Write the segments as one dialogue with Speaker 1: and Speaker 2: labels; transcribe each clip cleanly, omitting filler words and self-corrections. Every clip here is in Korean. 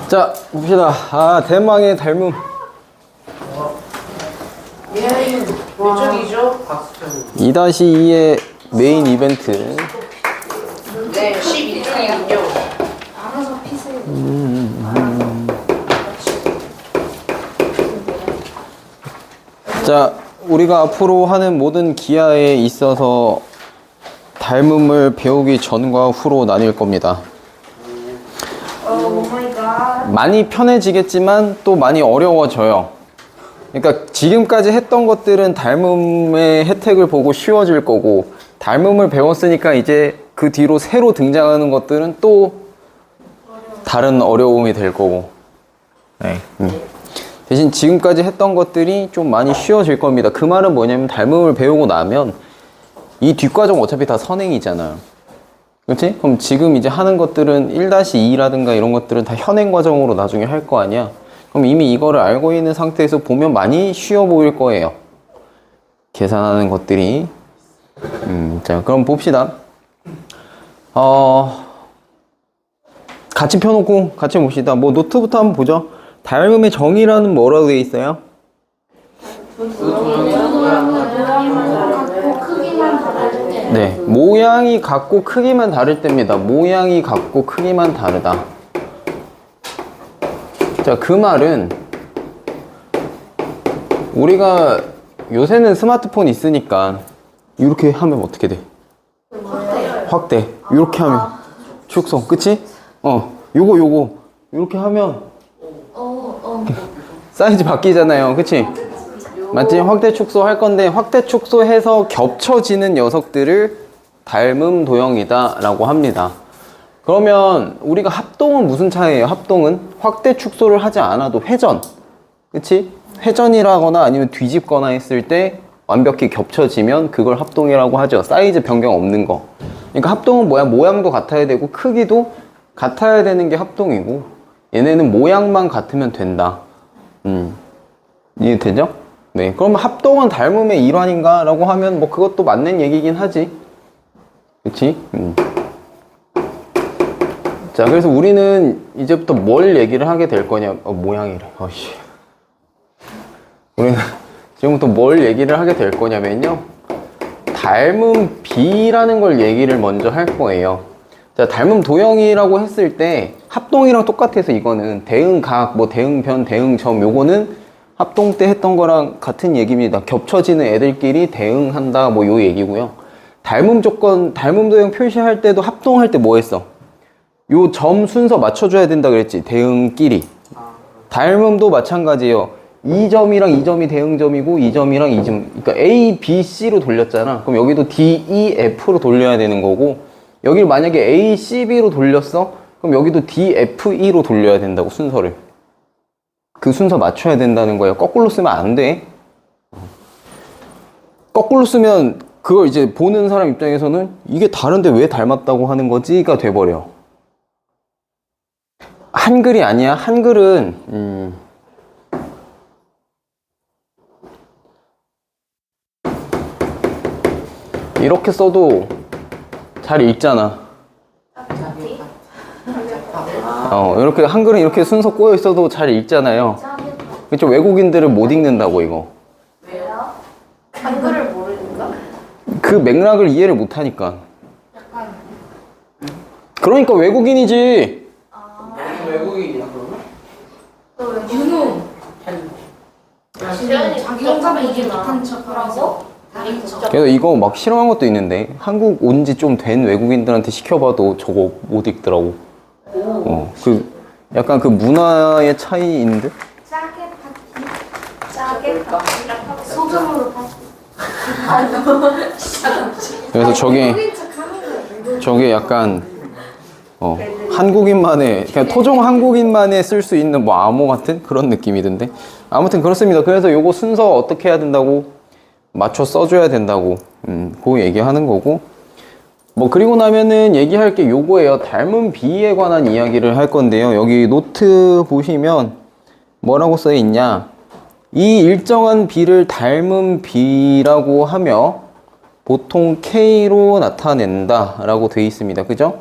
Speaker 1: 자, 봅시다. 아, 대망의 닮음.
Speaker 2: 몇 쪽이죠?
Speaker 1: 2-2의 메인 이벤트.
Speaker 2: 네, 12쪽이군요.
Speaker 3: 알아서 피세요.
Speaker 1: 자, 우리가 앞으로 하는 모든 기하에 있어서 닮음을 배우기 전과 후로 나뉠 겁니다. 많이 편해지겠지만 또 많이 어려워져요. 그러니까 지금까지 했던 것들은 닮음의 혜택을 보고 쉬워질 거고, 닮음을 배웠으니까 이제 그 뒤로 새로 등장하는 것들은 또 다른 어려움이 될 거고. 네. 대신 지금까지 했던 것들이 좀 많이 쉬워질 겁니다. 그 말은 뭐냐면 닮음을 배우고 나면 이 뒷과정 어차피 다 선행이잖아요. 그렇지? 그럼 지금 이제 하는 것들은 1-2라든가 이런 것들은 다 현행 과정으로 나중에 할 거 아니야? 그럼 이미 이거를 알고 있는 상태에서 보면 많이 쉬워 보일 거예요. 계산하는 것들이. 자, 그럼 봅시다. 같이 펴놓고 같이 봅시다. 뭐 노트부터 한번 보죠. 닮음의 정의라는 뭐라고 되어 있어요? 네, 모양이 같고 크기만 다를 때입니다. 모양이 같고 크기만 다르다. 자, 그 말은 우리가 요새는 스마트폰 있으니까 이렇게 하면 어떻게 돼? 확대. 이렇게 하면 축소. 그치? 요거 이렇게 하면 사이즈 바뀌잖아요. 그치? 맞지? 확대 축소 할 건데, 확대 축소해서 겹쳐지는 녀석들을 닮음 도형이다 라고 합니다. 그러면 우리가 합동은 무슨 차이예요? 합동은 확대 축소를 하지 않아도 회전, 그치? 회전이라거나 아니면 뒤집거나 했을 때 완벽히 겹쳐지면 그걸 합동이라고 하죠. 사이즈 변경 없는 거. 그러니까 합동은 뭐야? 모양도 같아야 되고 크기도 같아야 되는 게 합동이고, 얘네는 모양만 같으면 된다. 이해되죠? 네, 그러면 합동은 닮음의 일환인가? 라고 하면 뭐 그것도 맞는 얘기긴 하지. 그치? 자, 그래서 우리는 이제부터 뭘 얘기를 하게 될 거냐? 모양이래. 우리는 지금부터 뭘 얘기를 하게 될 거냐면요, 닮음 비라는 걸 얘기를 먼저 할 거예요. 자, 닮음 도형이라고 했을 때 합동이랑 똑같아서 이거는 대응각, 뭐 대응변, 대응점, 요거는 합동 때 했던 거랑 같은 얘기입니다. 겹쳐지는 애들끼리 대응한다, 뭐 요 얘기고요. 닮음 조건, 닮음 도형 표시할 때도 합동할 때 뭐 했어? 요 점 순서 맞춰줘야 된다 그랬지, 대응끼리. 닮음도 마찬가지예요. 이 점이랑 이 점이 대응점이고, 이 점이랑 이 점, 그러니까 A, B, C로 돌렸잖아. 그럼 여기도 D, E, F로 돌려야 되는 거고, 여기를 만약에 A, C, B로 돌렸어? 그럼 여기도 D, F, E로 돌려야 된다고, 순서를. 그 순서 맞춰야 된다는 거예요. 거꾸로 쓰면 안 돼. 거꾸로 쓰면 그걸 이제 보는 사람 입장에서는 이게 다른데 왜 닮았다고 하는 거지가 돼버려. 한글이 아니야. 한글은 이렇게 써도 잘 읽잖아. 이렇게 한글은 이렇게 순서 꼬여 있어도 잘 읽잖아요. 그쵸? 외국인들은 못 읽는다고, 이거.
Speaker 3: 왜요? 한글을 모르니까?
Speaker 1: 그 맥락을 이해를 못 하니까. 그러니까 외국인이지.
Speaker 2: 외국인이야, 그러면?
Speaker 3: 윤우. 자기 혼자만 이게 못한 척하라고?
Speaker 1: 그래서 이거 막 싫어한 것도 있는데, 한국 온 지 좀 된 외국인들한테 시켜봐도 저거 못 읽더라고. 약간 그 문화의 차이인데?
Speaker 3: 짜게 파티. 짜게 파티. 소금으로 파티.
Speaker 1: 그래서 저게 약간 한국인만의, 그냥 토종 한국인만의 쓸 수 있는 뭐 암호 같은 그런 느낌이던데. 아무튼 그렇습니다. 그래서 요거 순서 어떻게 해야 된다고, 맞춰 써줘야 된다고 그 얘기하는 거고, 뭐 그리고 나면은 얘기할 게 요거예요. 닮은 비에 관한 이야기를 할 건데요. 여기 노트 보시면 뭐라고 써 있냐, 이 일정한 비를 닮은 비라고 하며 보통 K로 나타낸다 라고 되어 있습니다. 그죠?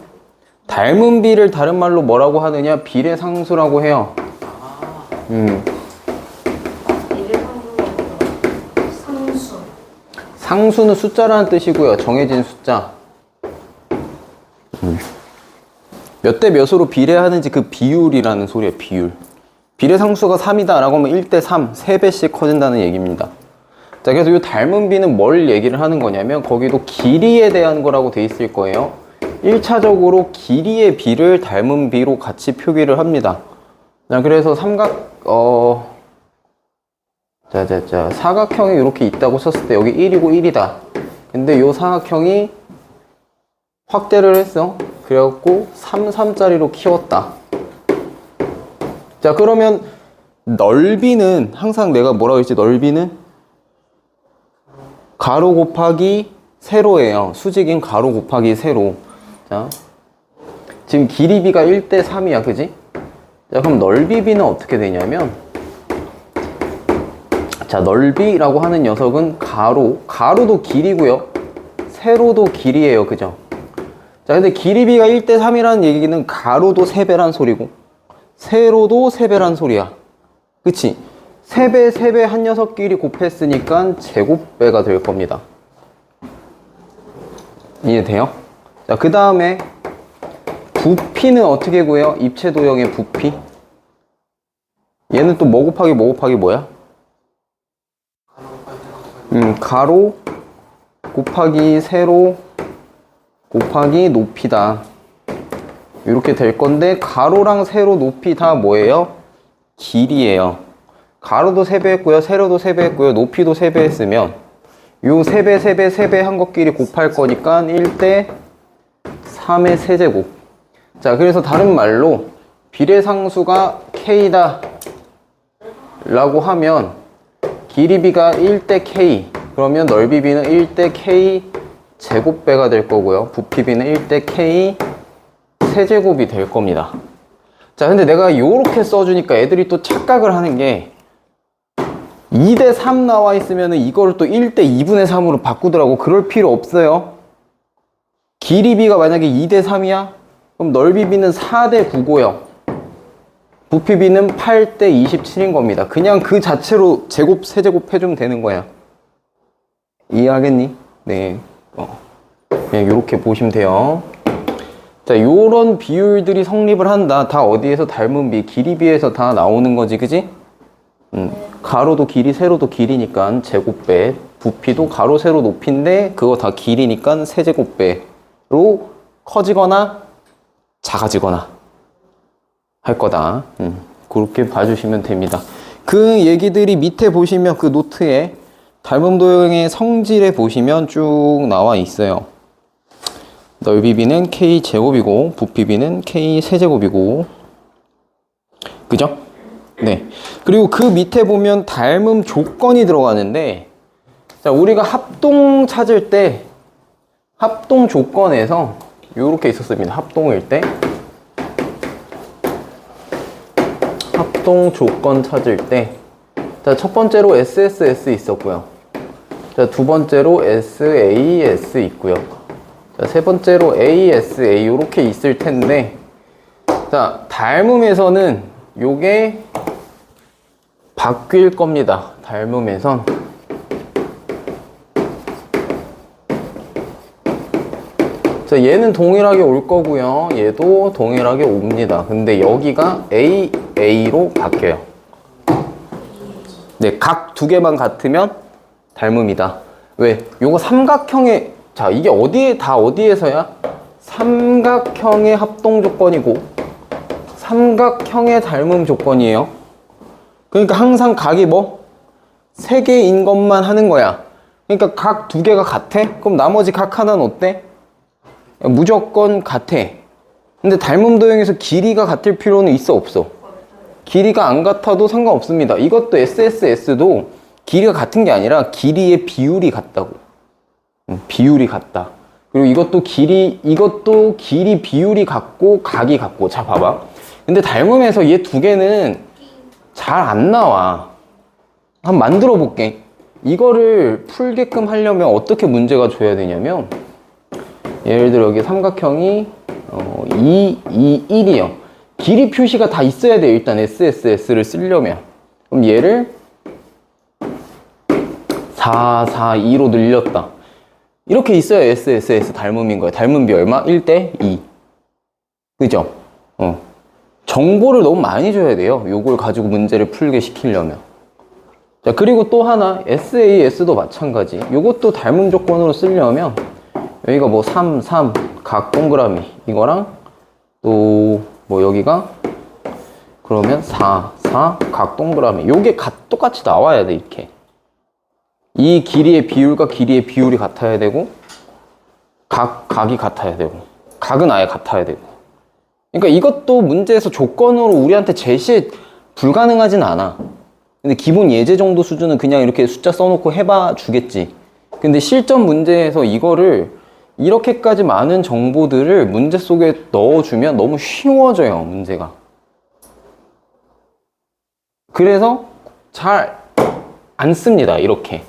Speaker 1: 닮은 비를 다른 말로 뭐라고 하느냐? 비례상수라고 해요.
Speaker 3: 상수.
Speaker 1: 상수는 숫자라는 뜻이고요. 정해진 숫자. 몇 대 몇으로 비례하는지 그 비율이라는 소리예요. 비율. 비례상수가 3이다 라고 하면 1대 3, 3배씩 커진다는 얘기입니다. 자, 그래서 이 닮은 비는 뭘 얘기를 하는 거냐면 거기도 길이에 대한 거라고 돼 있을 거예요. 1차적으로 길이의 비를 닮은 비로 같이 표기를 합니다. 자, 그래서 사각형이 이렇게 있다고 썼을 때 여기 1이고 1이다. 근데 이 사각형이 확대를 했어. 그래갖고 3, 3짜리로 키웠다. 자, 그러면 넓이는 항상 내가 뭐라고 했지? 넓이는 가로 곱하기 세로예요. 수직인 가로 곱하기 세로. 자, 지금 길이비가 1대 3이야. 그지? 자, 그럼 넓이비는 어떻게 되냐면, 자, 넓이라고 하는 녀석은 가로도 길이고요. 세로도 길이에요. 그죠? 자, 근데 길이비가 1대 3이라는 얘기는 가로도 3배란 소리고, 세로도 3배란 소리야. 그치? 3배, 3배 한 녀석끼리 곱했으니까 제곱배가 될 겁니다. 이해돼요? 자, 그 다음에 부피는 어떻게 구해요? 입체도형의 부피. 얘는 또 뭐 곱하기 뭐 곱하기 뭐야? 가로 곱하기 세로 곱하기 높이다. 이렇게 될 건데 가로랑 세로 높이 다 뭐예요? 길이에요. 가로도 3배 했고요. 세로도 3배 했고요. 높이도 3배 했으면 요 3배, 3배, 3배 한 것끼리 곱할 거니까 1대 3의 세제곱. 자, 그래서 다른 말로 비례상수가 K다 라고 하면 길이비가 1대 K, 그러면 넓이비는 1대 K 제곱배가 될 거고요. 부피비는 1대 K 세제곱이 될 겁니다. 자, 근데 내가 요렇게 써주니까 애들이 또 착각을 하는 게 2대 3 나와 있으면 이거를 또 1대 2분의 3으로 바꾸더라고. 그럴 필요 없어요. 길이비가 만약에 2대 3이야? 그럼 넓이비는 4대 9고요. 부피비는 8대 27인 겁니다. 그냥 그 자체로 제곱, 세제곱 해주면 되는 거야. 이해하겠니? 네. 그냥 이렇게 보시면 돼요. 자, 요런 비율들이 성립을 한다. 다 어디에서 닮은 비, 길이비에서 다 나오는 거지, 그지? 가로도 길이, 세로도 길이니까 제곱배, 부피도 가로, 세로 높이인데 그거 다 길이니까 세제곱배로 커지거나 작아지거나 할 거다. 그렇게 봐주시면 됩니다. 그 얘기들이 밑에 보시면 그 노트에 닮은 도형의 성질에 보시면 쭉 나와 있어요. 넓이비는 K 제곱이고 부피비는 K 세제곱이고, 그죠? 네. 그리고 그 밑에 보면 닮음 조건이 들어가는데, 자, 우리가 합동 찾을 때 합동 조건에서 요렇게 있었습니다. 합동일 때 합동 조건 찾을 때, 자, 첫 번째로 SSS 있었고요. 자, 두 번째로 SAS 있고요. 자, 세 번째로 ASA 요렇게 있을 텐데, 자, 닮음에서는 요게 바뀔 겁니다. 닮음에선 자, 얘는 동일하게 올 거고요. 얘도 동일하게 옵니다. 근데 여기가 AA로 바뀌어요. 네, 각 두 개만 같으면 닮음이다. 왜? 요거 삼각형의, 자, 이게 어디에서야? 삼각형의 합동 조건이고 삼각형의 닮음 조건이에요. 그러니까 항상 각이 뭐? 3개인 것만 하는 거야. 그러니까 각 2개가 같아? 그럼 나머지 각 하나는 어때? 무조건 같아. 근데 닮음 도형에서 길이가 같을 필요는 있어, 없어? 길이가 안 같아도 상관없습니다. 이것도 SSS도 길이가 같은 게 아니라 길이의 비율이 같다고. 비율이 같다. 그리고 이것도 길이 비율이 같고 각이 같고. 자, 봐봐. 근데 닮음에서 얘 2개는 잘 안 나와. 한번 만들어 볼게. 이거를 풀게끔 하려면 어떻게 문제가 줘야 되냐면, 예를 들어 여기 삼각형이 2, 2, 1이요. 길이 표시가 다 있어야 돼요. 일단 SSS를 쓰려면. 그럼 얘를 4, 4, 2로 늘렸다. 이렇게 있어야 SSS 닮음인 거예요. 닮음비 얼마? 1대 2. 그죠? 정보를 너무 많이 줘야 돼요. 요걸 가지고 문제를 풀게 시키려면. 자, 그리고 또 하나, SAS도 마찬가지. 요것도 닮음 조건으로 쓰려면, 여기가 뭐 3, 3, 각 동그라미. 이거랑, 또, 뭐 여기가, 그러면 4, 4, 각 동그라미. 요게 똑같이 나와야 돼, 이렇게. 이 길이의 비율과 길이의 비율이 같아야 되고, 각이 같아야 되고, 각은 아예 같아야 되고. 그러니까 이것도 문제에서 조건으로 우리한테 제시 불가능하진 않아. 근데 기본 예제 정도 수준은 그냥 이렇게 숫자 써놓고 해봐 주겠지. 근데 실전 문제에서 이거를 이렇게까지 많은 정보들을 문제 속에 넣어주면 너무 쉬워져요, 문제가. 그래서 잘 안 씁니다, 이렇게.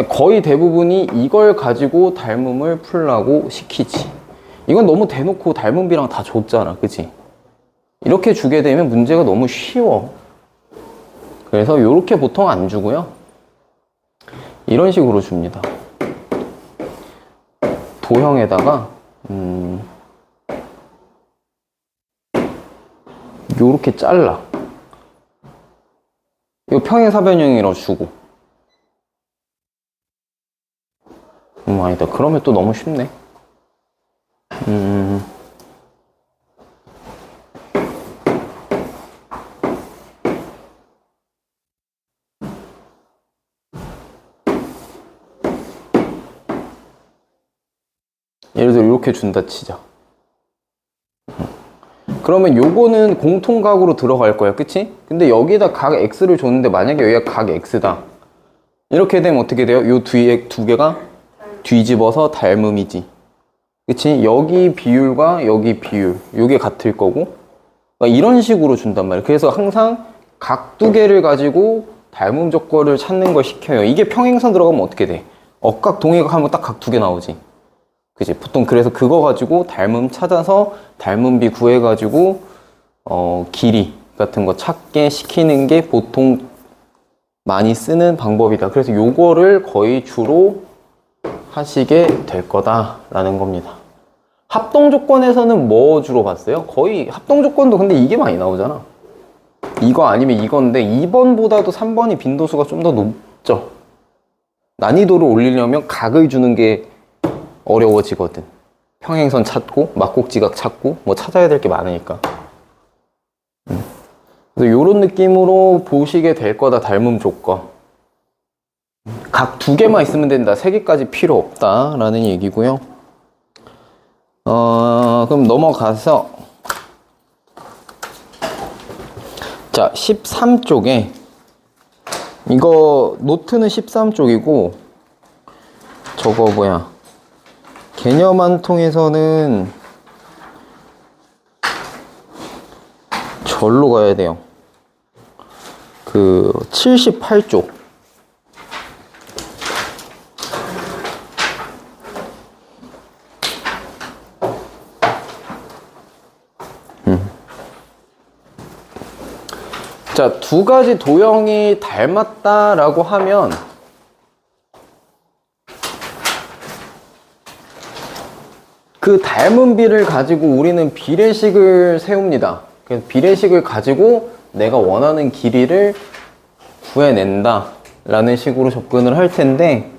Speaker 1: 거의 대부분이 이걸 가지고 닮음을 풀라고 시키지. 이건 너무 대놓고 닮음비랑 다 줬잖아, 그치? 이렇게 주게 되면 문제가 너무 쉬워. 그래서 이렇게 보통 안 주고요. 이런 식으로 줍니다. 도형에다가 요렇게 잘라. 이거 평행사변형이라고 주고. 아니다. 그러면 또 너무 쉽네. 예를 들어 이렇게 준다 치자. 그러면 요거는 공통각으로 들어갈 거야, 그치? 근데 여기다 각 X를 줬는데 만약에 여기가 각 X다. 이렇게 되면 어떻게 돼요? 요 뒤에 두 개가 뒤집어서 닮음이지. 그치? 여기 비율과 여기 비율, 요게 같을 거고. 그러니까 이런 식으로 준단 말이에요. 그래서 항상 각 두 개를 가지고 닮음 조건을 찾는 걸 시켜요. 이게 평행선 들어가면 어떻게 돼? 억각, 동의각 하면 딱 각 두 개 나오지. 그치? 보통 그래서 그거 가지고 닮음 찾아서 닮음비 구해가지고 길이 같은 거 찾게 시키는 게 보통 많이 쓰는 방법이다. 그래서 요거를 거의 주로 하시게 될 거다라는 겁니다. 합동 조건에서는 뭐 주로 봤어요? 거의 합동 조건도 근데 이게 많이 나오잖아. 이거 아니면 이건데 2번보다도 3번이 빈도수가 좀 더 높죠. 난이도를 올리려면 각을 주는 게 어려워지거든. 평행선 찾고 막곡지각 찾고 뭐 찾아야 될 게 많으니까. 그래서 이런 느낌으로 보시게 될 거다. 닮음 조건. 각 두 개만 있으면 된다. 세 개까지 필요 없다라는 얘기고요. 그럼 넘어가서 자 13쪽에 이거 노트는 13쪽이고 저거 뭐야 개념 한 통에서는 절로 가야 돼요. 그 78쪽. 자, 두 가지 도형이 닮았다라고 하면 그 닮은 비를 가지고 우리는 비례식을 세웁니다. 그래서 비례식을 가지고 내가 원하는 길이를 구해낸다 라는 식으로 접근을 할 텐데,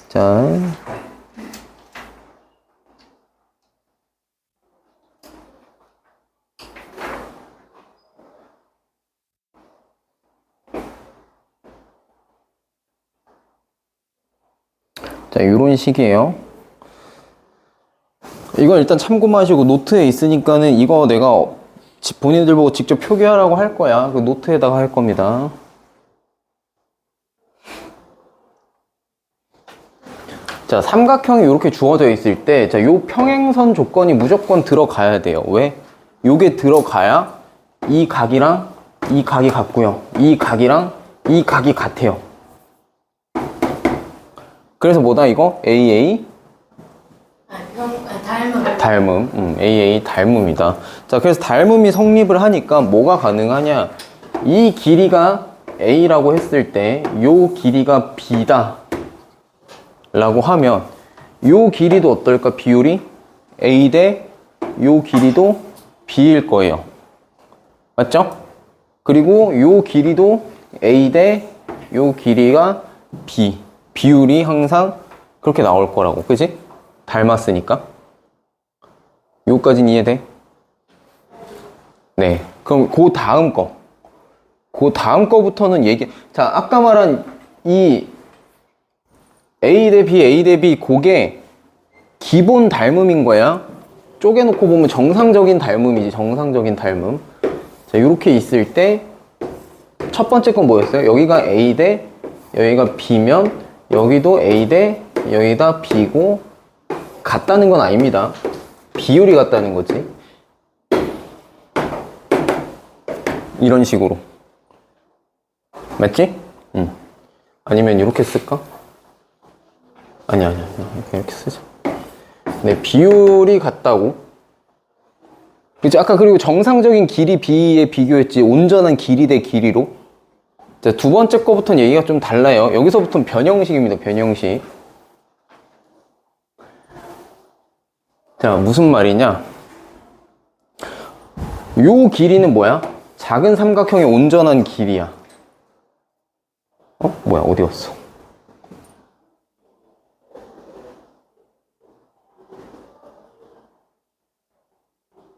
Speaker 1: 자 이런 식이에요. 이건 일단 참고하시고 노트에 있으니까는 이거 내가 본인들 보고 직접 표기하라고 할 거야. 그 노트에다가 할 겁니다. 자, 삼각형이 이렇게 주어져 있을 때, 자, 요 평행선 조건이 무조건 들어가야 돼요. 왜? 요게 들어가야 이 각이랑 이 각이 같고요. 이 각이랑 이 각이 같아요. 그래서 뭐다 이거? AA
Speaker 3: 닮은.
Speaker 1: 닮음. AA 닮음이다. 자, 그래서 닮음이 성립을 하니까 뭐가 가능하냐? 이 길이가 A라고 했을 때 요 길이가 B다 라고 하면 요 길이도 어떨까? 비율이 A 대 요 길이도 B일 거예요. 맞죠? 그리고 요 길이도 A 대 요 길이가 B. 비율이 항상 그렇게 나올 거라고. 그지? 닮았으니까. 요까지는 이해돼? 네. 그럼 그 다음 거. 그 다음 거부터는 자, 아까 말한 이 A 대 B, A 대 B, 그게 기본 닮음인 거야. 쪼개놓고 보면 정상적인 닮음이지, 정상적인 닮음. 자, 요렇게 있을 때, 첫 번째 건 뭐였어요? 여기가 A 대, 여기가 B면, 여기도 A 대, 여기다 B고, 같다는 건 아닙니다. 비율이 같다는 거지. 이런 식으로. 맞지? 응. 아니면 이렇게 쓸까? 아니야. 이렇게 쓰자. 네, 비율이 같다고. 그치? 아까 그리고 정상적인 길이 B에 비교했지. 온전한 길이 대 길이로. 자, 두 번째 거부터는 얘기가 좀 달라요. 여기서부터는 변형식입니다. 변형식. 자, 무슨 말이냐? 요 길이는 뭐야? 작은 삼각형의 온전한 길이야. 뭐야? 어디 갔어?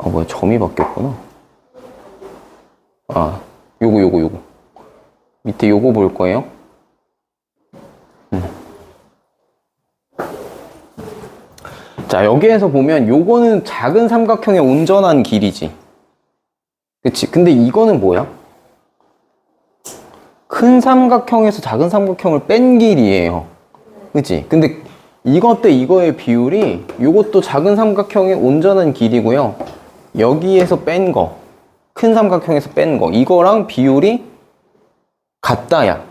Speaker 1: 뭐야? 점이 바뀌었구나. 요거. 밑에 요거 볼 거예요. 자, 여기에서 보면 요거는 작은 삼각형의 온전한 길이지. 그치? 근데 이거는 뭐야? 큰 삼각형에서 작은 삼각형을 뺀 길이에요. 그치? 근데 이것 대 이거의 비율이 요것도 작은 삼각형의 온전한 길이고요. 여기에서 뺀 거, 큰 삼각형에서 뺀 거, 이거랑 비율이 같다야.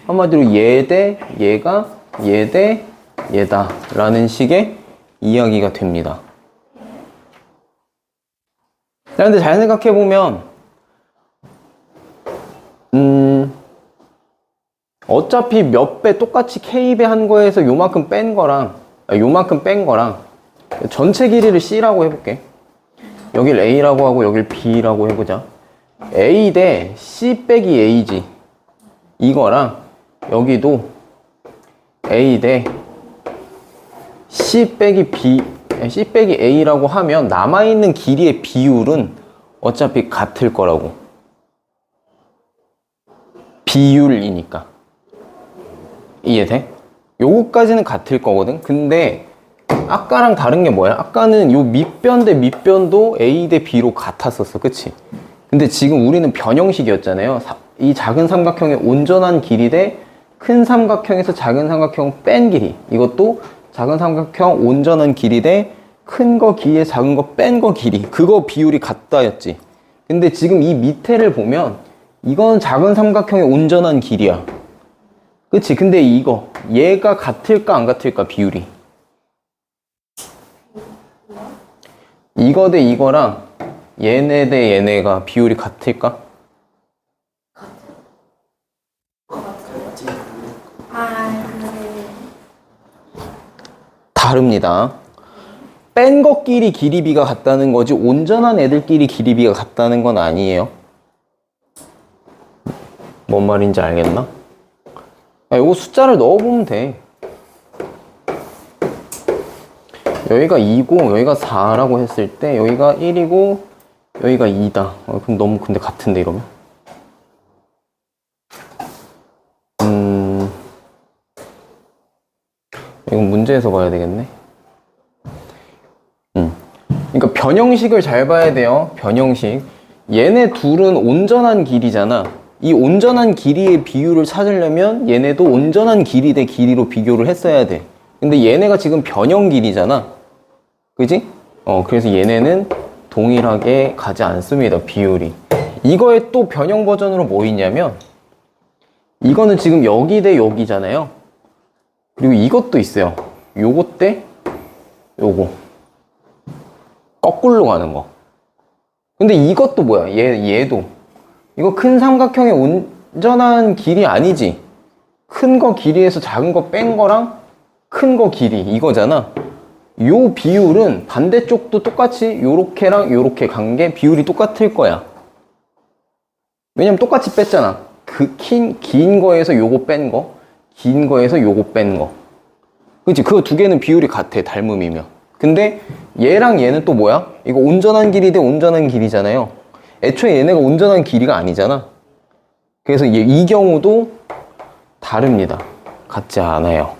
Speaker 1: 한마디로 얘 대 얘가 얘 대 얘다 라는 식의 이야기가 됩니다. 자, 근데 잘 생각해보면 어차피 몇 배 똑같이 K배 한 거에서 요만큼 뺀 거랑 전체 길이를 C라고 해볼게. 여길 A라고 하고 여길 B라고 해보자. A 대 C 빼기 A지. 이거랑 여기도 A 대 C 빼기 B, C 빼기 A라고 하면 남아있는 길이의 비율은 어차피 같을 거라고. 비율이니까. 이해돼? 요거까지는 같을 거거든? 근데 아까랑 다른 게 뭐야? 아까는 요 밑변 대 밑변도 A 대 B로 같았었어. 그치? 근데 지금 우리는 변형식이었잖아요. 이 작은 삼각형의 온전한 길이 대 큰 삼각형에서 작은 삼각형 뺀 길이. 이것도 작은 삼각형 온전한 길이 대 큰 거 길이에 작은 거 뺀 거 길이. 그거 비율이 같다였지. 근데 지금 이 밑에를 보면 이건 작은 삼각형의 온전한 길이야. 그치? 근데 이거 얘가 같을까 안 같을까 비율이? 이거 대 이거랑 얘네 대 얘네가 비율이 같을까? 다릅니다. 뺀 것끼리 길이비가 같다는 거지 온전한 애들끼리 길이비가 같다는 건 아니에요. 뭔 말인지 알겠나? 요거 숫자를 넣어보면 돼. 여기가 2고 여기가 4라고 했을 때 여기가 1이고 여기가 2다. 그럼 너무 근데 같은데 이러면? 이건 문제에서 봐야 되겠네. 그러니까 변형식을 잘 봐야 돼요. 변형식. 얘네 둘은 온전한 길이잖아. 이 온전한 길이의 비율을 찾으려면 얘네도 온전한 길이 대 길이로 비교를 했어야 돼. 근데 얘네가 지금 변형 길이잖아. 그지? 그래서 얘네는 동일하게 가지 않습니다. 비율이. 이거의 또 변형 버전으로 뭐 있냐면 이거는 지금 여기 대 여기잖아요. 그리고 이것도 있어요. 요거 때 요거 거꾸로 가는 거. 근데 이것도 뭐야? 얘도 이거 큰 삼각형의 온전한 길이 아니지. 큰 거 길이에서 작은 거 뺀 거랑 큰 거 길이 이거잖아. 요 비율은 반대쪽도 똑같이 요렇게랑 요렇게 간 게 비율이 똑같을 거야. 왜냐면 똑같이 뺐잖아. 그 긴 거에서 요거 뺀 거, 긴 거에서 요거 뺀 거. 그치? 그 두 개는 비율이 같아, 닮음이면. 근데 얘랑 얘는 또 뭐야? 이거 온전한 길이 대 온전한 길이잖아요. 애초에 얘네가 온전한 길이가 아니잖아. 그래서 이 경우도 다릅니다. 같지 않아요.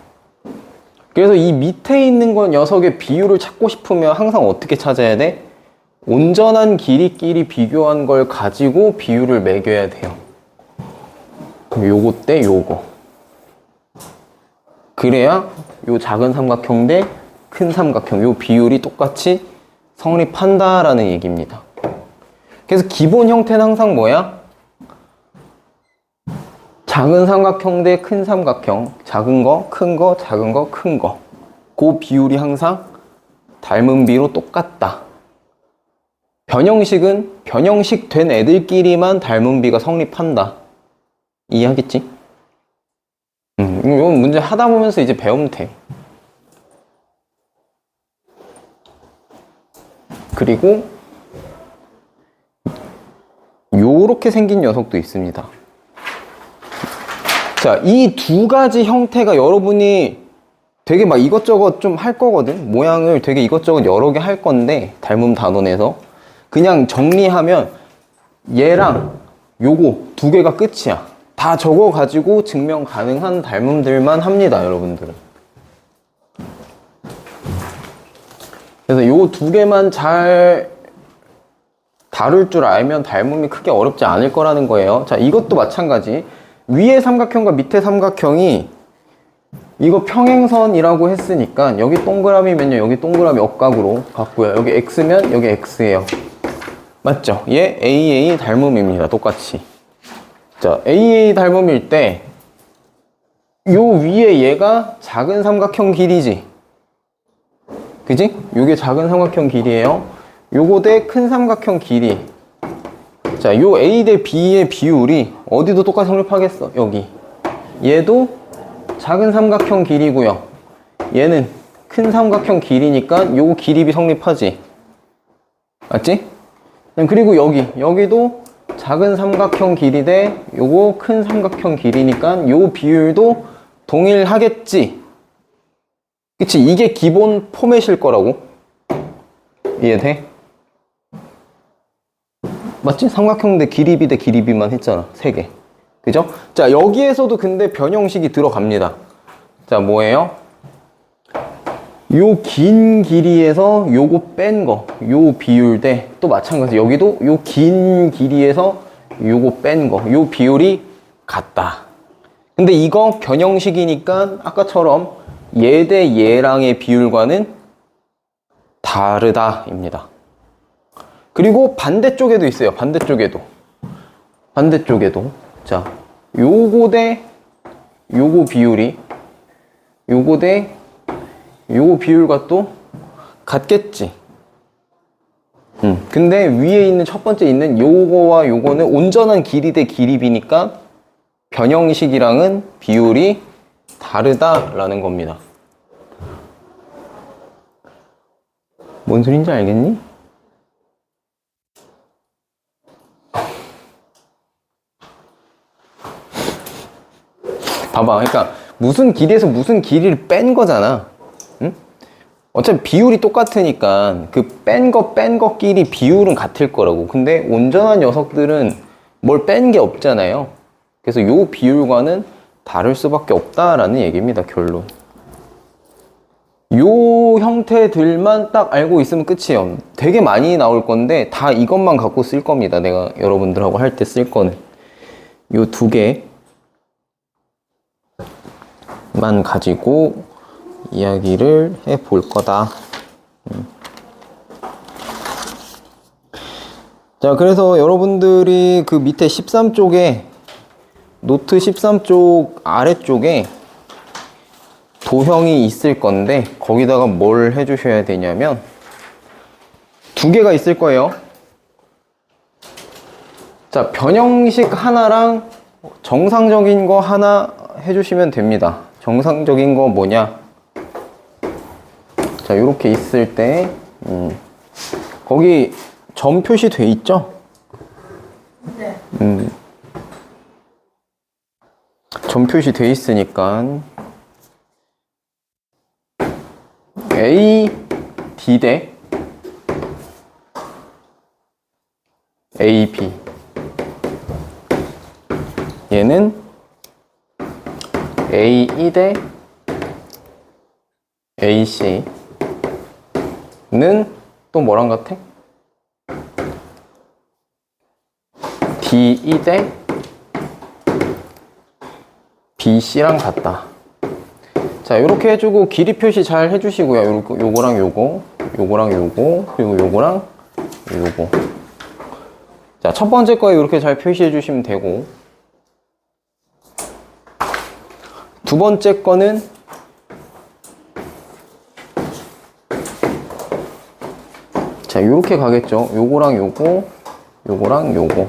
Speaker 1: 그래서 이 밑에 있는 건 녀석의 비율을 찾고 싶으면 항상 어떻게 찾아야 돼? 온전한 길이끼리 비교한 걸 가지고 비율을 매겨야 돼요. 요거 대 요거. 그래야 요 작은 삼각형 대 큰 삼각형, 요 비율이 똑같이 성립한다라는 얘기입니다. 그래서 기본 형태는 항상 뭐야? 작은 삼각형 대 큰 삼각형, 작은 거, 큰 거, 작은 거, 큰 거. 그 비율이 항상 닮은 비로 똑같다. 변형식은 변형식 된 애들끼리만 닮은 비가 성립한다. 이해하겠지? 이건 문제 하다 보면서 이제 배우면 돼. 그리고 요렇게 생긴 녀석도 있습니다. 자, 이 두 가지 형태가 여러분이 되게 막 이것저것 좀 할 거거든. 모양을 되게 이것저것 여러 개 할 건데 닮음 단원에서 그냥 정리하면 얘랑 요거 두 개가 끝이야. 다 저거 가지고 증명 가능한 닮음들만 합니다, 여러분들은. 그래서 요 두 개만 잘 다룰 줄 알면 닮음이 크게 어렵지 않을 거라는 거예요. 자, 이것도 마찬가지. 위에 삼각형과 밑에 삼각형이 이거 평행선이라고 했으니까 여기 동그라미면요, 여기 동그라미 억각으로 갔고요. 여기 x면 여기 x예요. 맞죠? 얘 AA 닮음입니다. 똑같이. 자, AA 닮음일 때 요 위에 얘가 작은 삼각형 길이지. 그지? 요게 작은 삼각형 길이에요. 요거 대 큰 삼각형 길이. 자, 요 A 대 B의 비율이 어디도 똑같이 성립하겠어. 여기. 얘도 작은 삼각형 길이고요. 얘는 큰 삼각형 길이니까 요거 길이비 성립하지. 맞지? 그리고 여기도 작은 삼각형 길이 대 요거 큰 삼각형 길이니까 요 비율도 동일하겠지. 그치? 이게 기본 포맷일 거라고. 이해돼? 맞지? 삼각형 대 길이비 대 길이비만 했잖아. 3개. 그죠? 자, 여기에서도 근데 변형식이 들어갑니다. 자, 뭐예요? 요 긴 길이에서 요거 뺀 거, 요 비율 대 또 마찬가지. 여기도 요 긴 길이에서 요거 뺀 거, 요 비율이 같다. 근데 이거 변형식이니까 아까처럼 얘 대 얘랑의 비율과는 다르다입니다. 그리고 반대쪽에도 있어요. 반대쪽에도. 자, 요거 대 요거 비율이 요거 대 요거 비율과 또 같겠지. 근데 위에 있는 첫 번째 있는 요거와 요거는 온전한 길이 대 길이비니까 변형식이랑은 비율이 다르다라는 겁니다. 뭔 소린지 알겠니? 봐봐. 그러니까 무슨 길이에서 무슨 길이를 뺀 거잖아. 응? 어차피 비율이 똑같으니까 그 뺀 거끼리 비율은 같을 거라고. 근데 온전한 녀석들은 뭘 뺀 게 없잖아요. 그래서 요 비율과는 다를 수밖에 없다라는 얘기입니다. 결론. 요 형태들만 딱 알고 있으면 끝이에요. 되게 많이 나올 건데 다 이것만 갖고 쓸 겁니다. 내가 여러분들하고 할 때 쓸 거는 요 두 개만 가지고 이야기를 해볼 거다. 자, 그래서 여러분들이 그 밑에 13쪽에 노트 13쪽 아래쪽에 도형이 있을 건데 거기다가 뭘 해주셔야 되냐면 두 개가 있을 거예요. 자, 변형식 하나랑 정상적인 거 하나 해주시면 됩니다. 정상적인 거 뭐냐? 자, 이렇게 있을 때 거기 점 표시돼 있죠?
Speaker 3: 네.
Speaker 1: 점 표시돼 있으니까 A, D 대 A, B 얘는 A, E 대 A, C 는 또 뭐랑 같아? D, E 대 B, C랑 같다. 자, 요렇게 해주고 길이 표시 잘 해주시고요. 요거랑 요거, 요거랑 요거, 그리고 요거랑 요거. 자, 첫 번째 거에 이렇게 잘 표시해 주시면 되고, 두 번째 거는 자, 요렇게 가겠죠. 요거랑 요거, 요거랑 요거.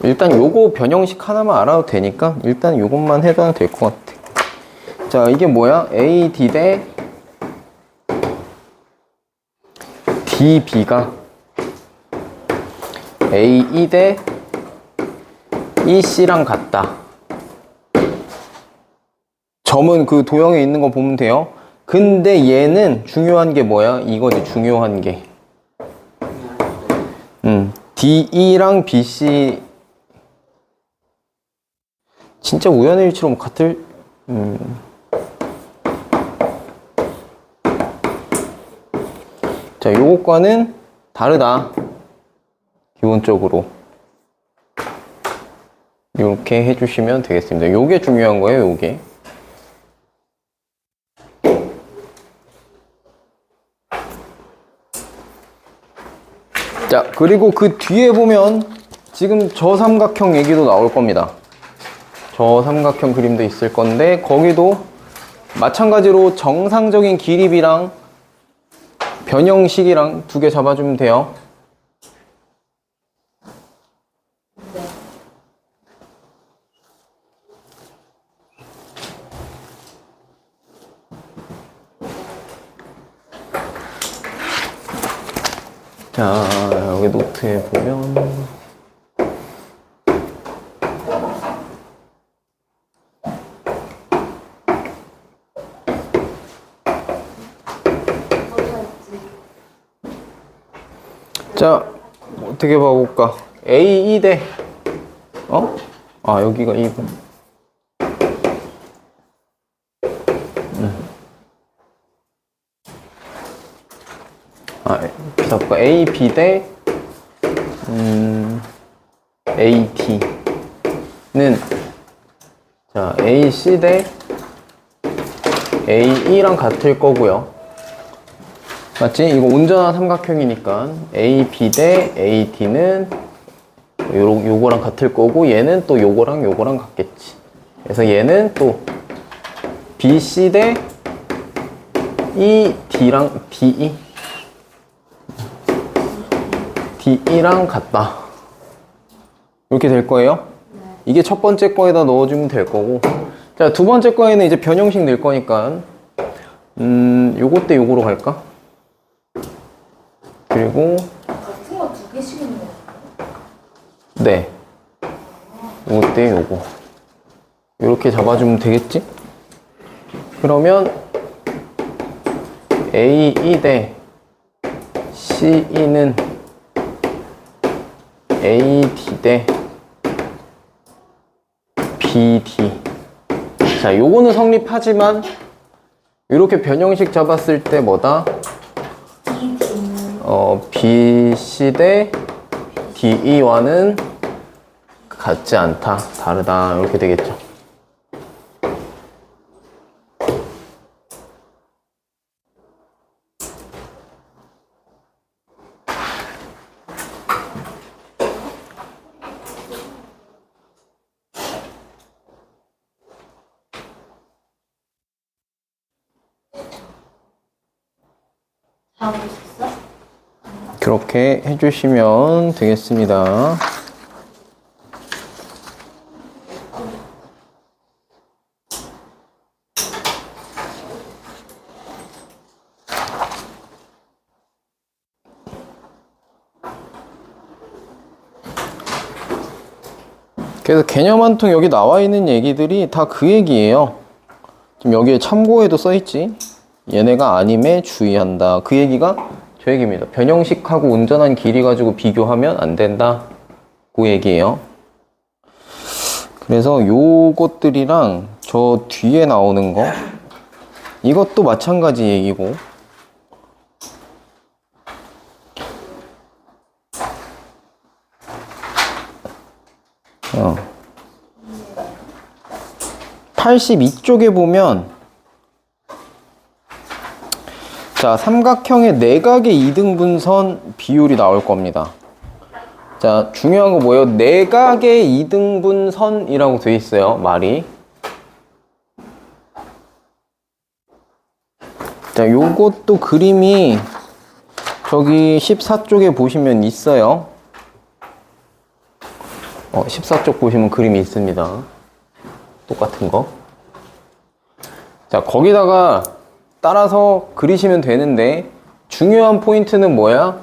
Speaker 1: 일단 요거 변형식 하나만 알아도 되니까 일단 요것만 해도 될 것 같아. 자, 이게 뭐야? A, D 대 D, B가 A, E 대 E, C랑 같다. 점은 그 도형에 있는 거 보면 돼요. 근데 얘는 중요한 게 뭐야? 이거지, 중요한 게. D, E랑 B, C 진짜 우연의 일치로 같을 자, 요거과는 다르다. 기본적으로 이렇게 해주시면 되겠습니다. 요게 중요한 거예요. 요게. 자, 그리고 그 뒤에 보면 지금 저 삼각형 얘기도 나올 겁니다. 저 삼각형 그림도 있을 건데 거기도 마찬가지로 정상적인 기립이랑 변형식이랑 두 개 잡아주면 돼요. 자, 여기 노트에 보면 자, 어떻게 봐볼까? A, E 대 여기가 2번. 이렇게 볼까? A, B 대 A, T는 자, A, C 대 A, E랑 같을 거고요. 맞지? 이거 온전한 삼각형이니까 A, B 대 A, T는 요거랑 같을 거고 얘는 또 요거랑 같겠지. 그래서 얘는 또 B, C 대 E, D랑 DE DE랑 같다. 이렇게 될 거예요. 이게 첫 번째 거에다 넣어주면 될 거고, 자, 두 번째 거에는 이제 변형식 낼 거니까 요거 때 요거로 갈까? 그리고
Speaker 3: 같은 거 두 개씩 있는 거.
Speaker 1: 네, 요거 때 요거 이렇게 잡아주면 되겠지? 그러면 AE 대 CE는 AD 대 BD. 자, 요거는 성립하지만 이렇게 변형식 잡았을 때 뭐다? BC 대 DE와는 같지 않다, 다르다, 이렇게 되겠죠.
Speaker 3: 다 하고 있었어?
Speaker 1: 그렇게 해주시면 되겠습니다. 그래서 개념 한 통 여기 나와 있는 얘기들이 다 그 얘기예요. 지금 여기에 참고에도 써있지. 얘네가 아님에 주의한다. 그 얘기가 저 얘기입니다. 변형식하고 온전한 길이 가지고 비교하면 안 된다. 그 얘기예요. 그래서 요것들이랑 저 뒤에 나오는 거 이것도 마찬가지 얘기고, 82쪽에 보면 자, 삼각형의 내각의 이등분선 비율이 나올 겁니다. 자, 중요한 거 뭐예요? 내각의 이등분선이라고 돼 있어요, 말이. 자, 요것도 그림이 저기 14쪽에 보시면 있어요. 14쪽 보시면 그림이 있습니다. 똑같은 거. 자, 거기다가 따라서 그리시면 되는데, 중요한 포인트는 뭐야?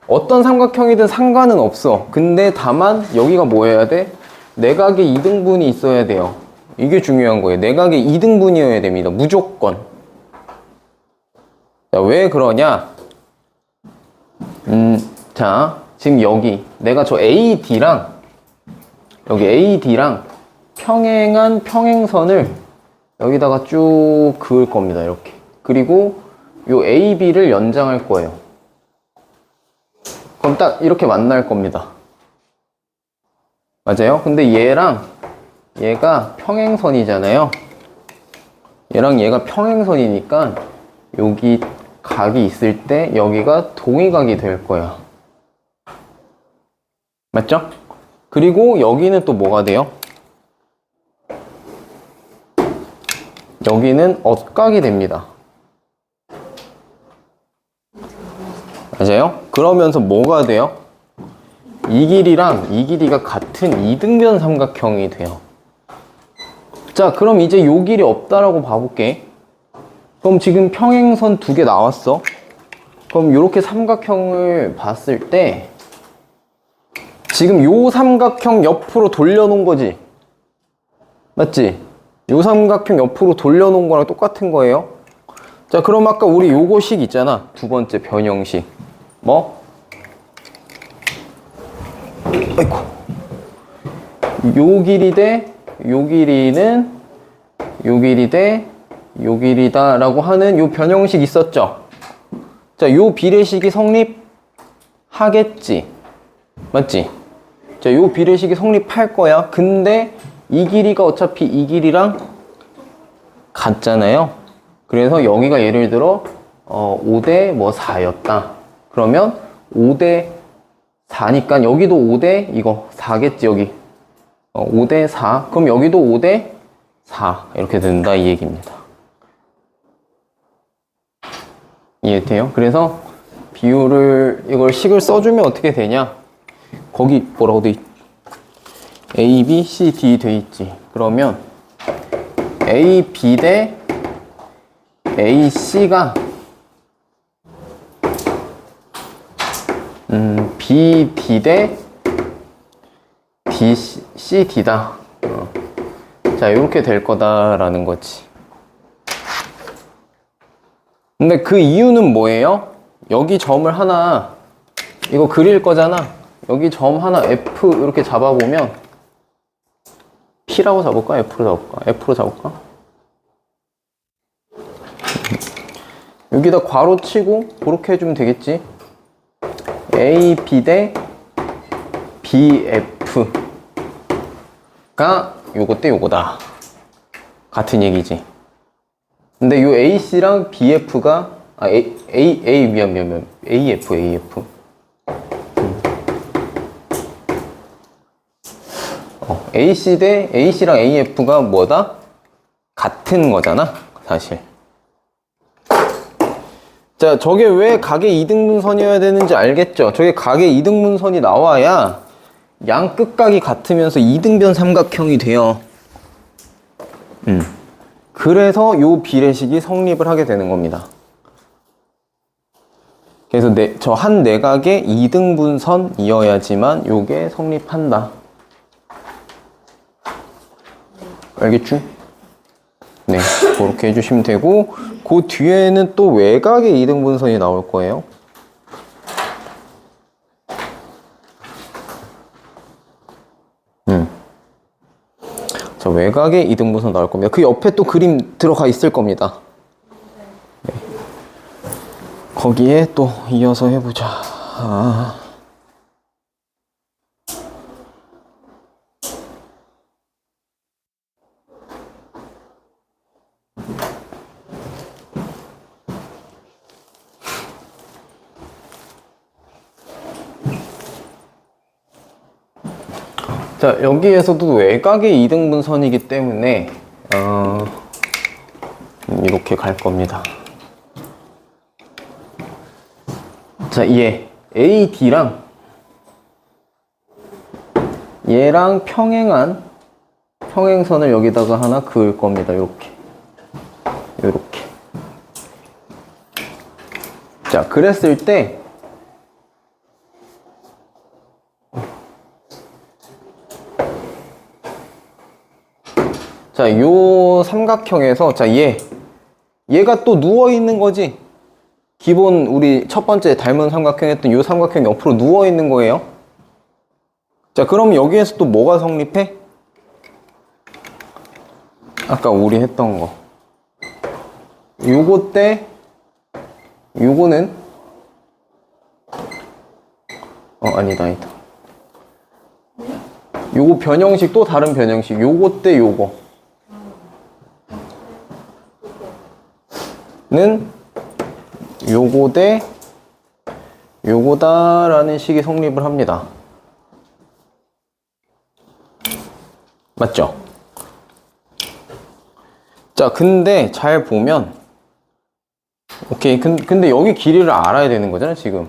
Speaker 1: 어떤 삼각형이든 상관은 없어. 근데 다만 여기가 뭐여야 돼? 내각의 이등분이 있어야 돼요. 이게 중요한 거예요. 내각의 이등분이어야 됩니다. 무조건. 자, 왜 그러냐? 자, 지금 여기 내가 저 AD랑 여기 AD랑 평행한 평행선을 여기다가 쭉 그을 겁니다. 이렇게. 그리고 요 AB를 연장할 거예요. 그럼 딱 이렇게 만날 겁니다. 맞아요? 근데 얘랑 얘가 평행선이잖아요. 얘랑 얘가 평행선이니까 여기 각이 있을 때 여기가 동의각이 될 거야. 맞죠? 그리고 여기는 또 뭐가 돼요? 여기는 엇각이 됩니다. 맞아요? 그러면서 뭐가 돼요? 이 길이랑 이 길이가 같은 이등변 삼각형이 돼요. 자, 그럼 이제 요 길이 없다라고 봐볼게. 그럼 지금 평행선 두 개 나왔어. 그럼 이렇게 삼각형을 봤을 때 지금 요 삼각형 옆으로 돌려놓은 거지. 맞지? 요 삼각형 옆으로 돌려놓은 거랑 똑같은 거예요. 자, 그럼 아까 우리 요거식 있잖아. 두 번째 변형식. 뭐? 아이고. 요 길이 대 요 길이는 요 길이 대 요 길이다 라고 하는 요 변형식 있었죠. 자, 요 비례식이 성립하겠지. 맞지? 자, 요 비례식이 성립할 거야. 근데 이 길이가 어차피 이 길이랑 같잖아요. 그래서 여기가 예를 들어 5대 뭐 4였다. 그러면 5대 4니까 여기도 5대 이거 4겠지 여기. 5대 4. 그럼 여기도 5대 4 이렇게 된다 이 얘기입니다. 이해돼요? 그래서 비율을 이걸 식을 써주면 어떻게 되냐? 거기 뭐라고 돼 있? A, B, C, D 돼 있지. 그러면 A, B 대 A, C가 B, D 대 D, C, D다. 자, 이렇게 될 거다라는 거지. 근데 그 이유는 뭐예요? 여기 점을 하나 이거 그릴 거잖아. 여기 점 하나 F 이렇게 잡아보면 P라고 잡을까? F로 잡을까? F로 잡을까? 여기다 괄호 치고 그렇게 해주면 되겠지. A, B 대 B, F가 요거 대 요거다. 같은 얘기지. 근데 요 AC랑 BF가 미안 AF AC 대 AC랑 AF가 뭐다? 같은 거잖아 사실. 자, 저게 왜 각의 이등분선이어야 되는지 알겠죠? 저게 각의 이등분선이 나와야 양 끝각이 같으면서 이등변 삼각형이 돼요. 그래서 요 비례식이 성립을 하게 되는 겁니다. 그래서 저 한 내각의 이등분선이어야지만 요게 성립한다. 알겠죠? 네, 그렇게 해주시면 되고, 그 뒤에는 또 외곽의 이등분선이 나올 거예요. 자, 외곽의 이등분선 나올 겁니다. 그 옆에 또 그림 들어가 있을 겁니다. 네. 거기에 또 이어서 해보자. 자, 여기에서도 외곽의 이등분선이기 때문에 이렇게 갈 겁니다. 자, 얘 AD랑 얘랑 평행한 평행선을 여기다가 하나 그을 겁니다. 이렇게. 자, 그랬을 때 자, 요 삼각형에서 자, 얘가 또 누워 있는 거지. 기본 우리 첫 번째 닮은 삼각형 했던 요 삼각형이 옆으로 누워 있는 거예요. 자, 그럼 여기에서 또 뭐가 성립해? 아까 우리 했던 거. 요거 때 요거는 아니다. 요거 변형식 또 다른 변형식. 요거 때 요거 는 요거 대 요거다라는 식이 성립을 합니다. 맞죠? 자, 근데 잘 보면 오케이. 근데 여기 길이를 알아야 되는 거잖아, 지금.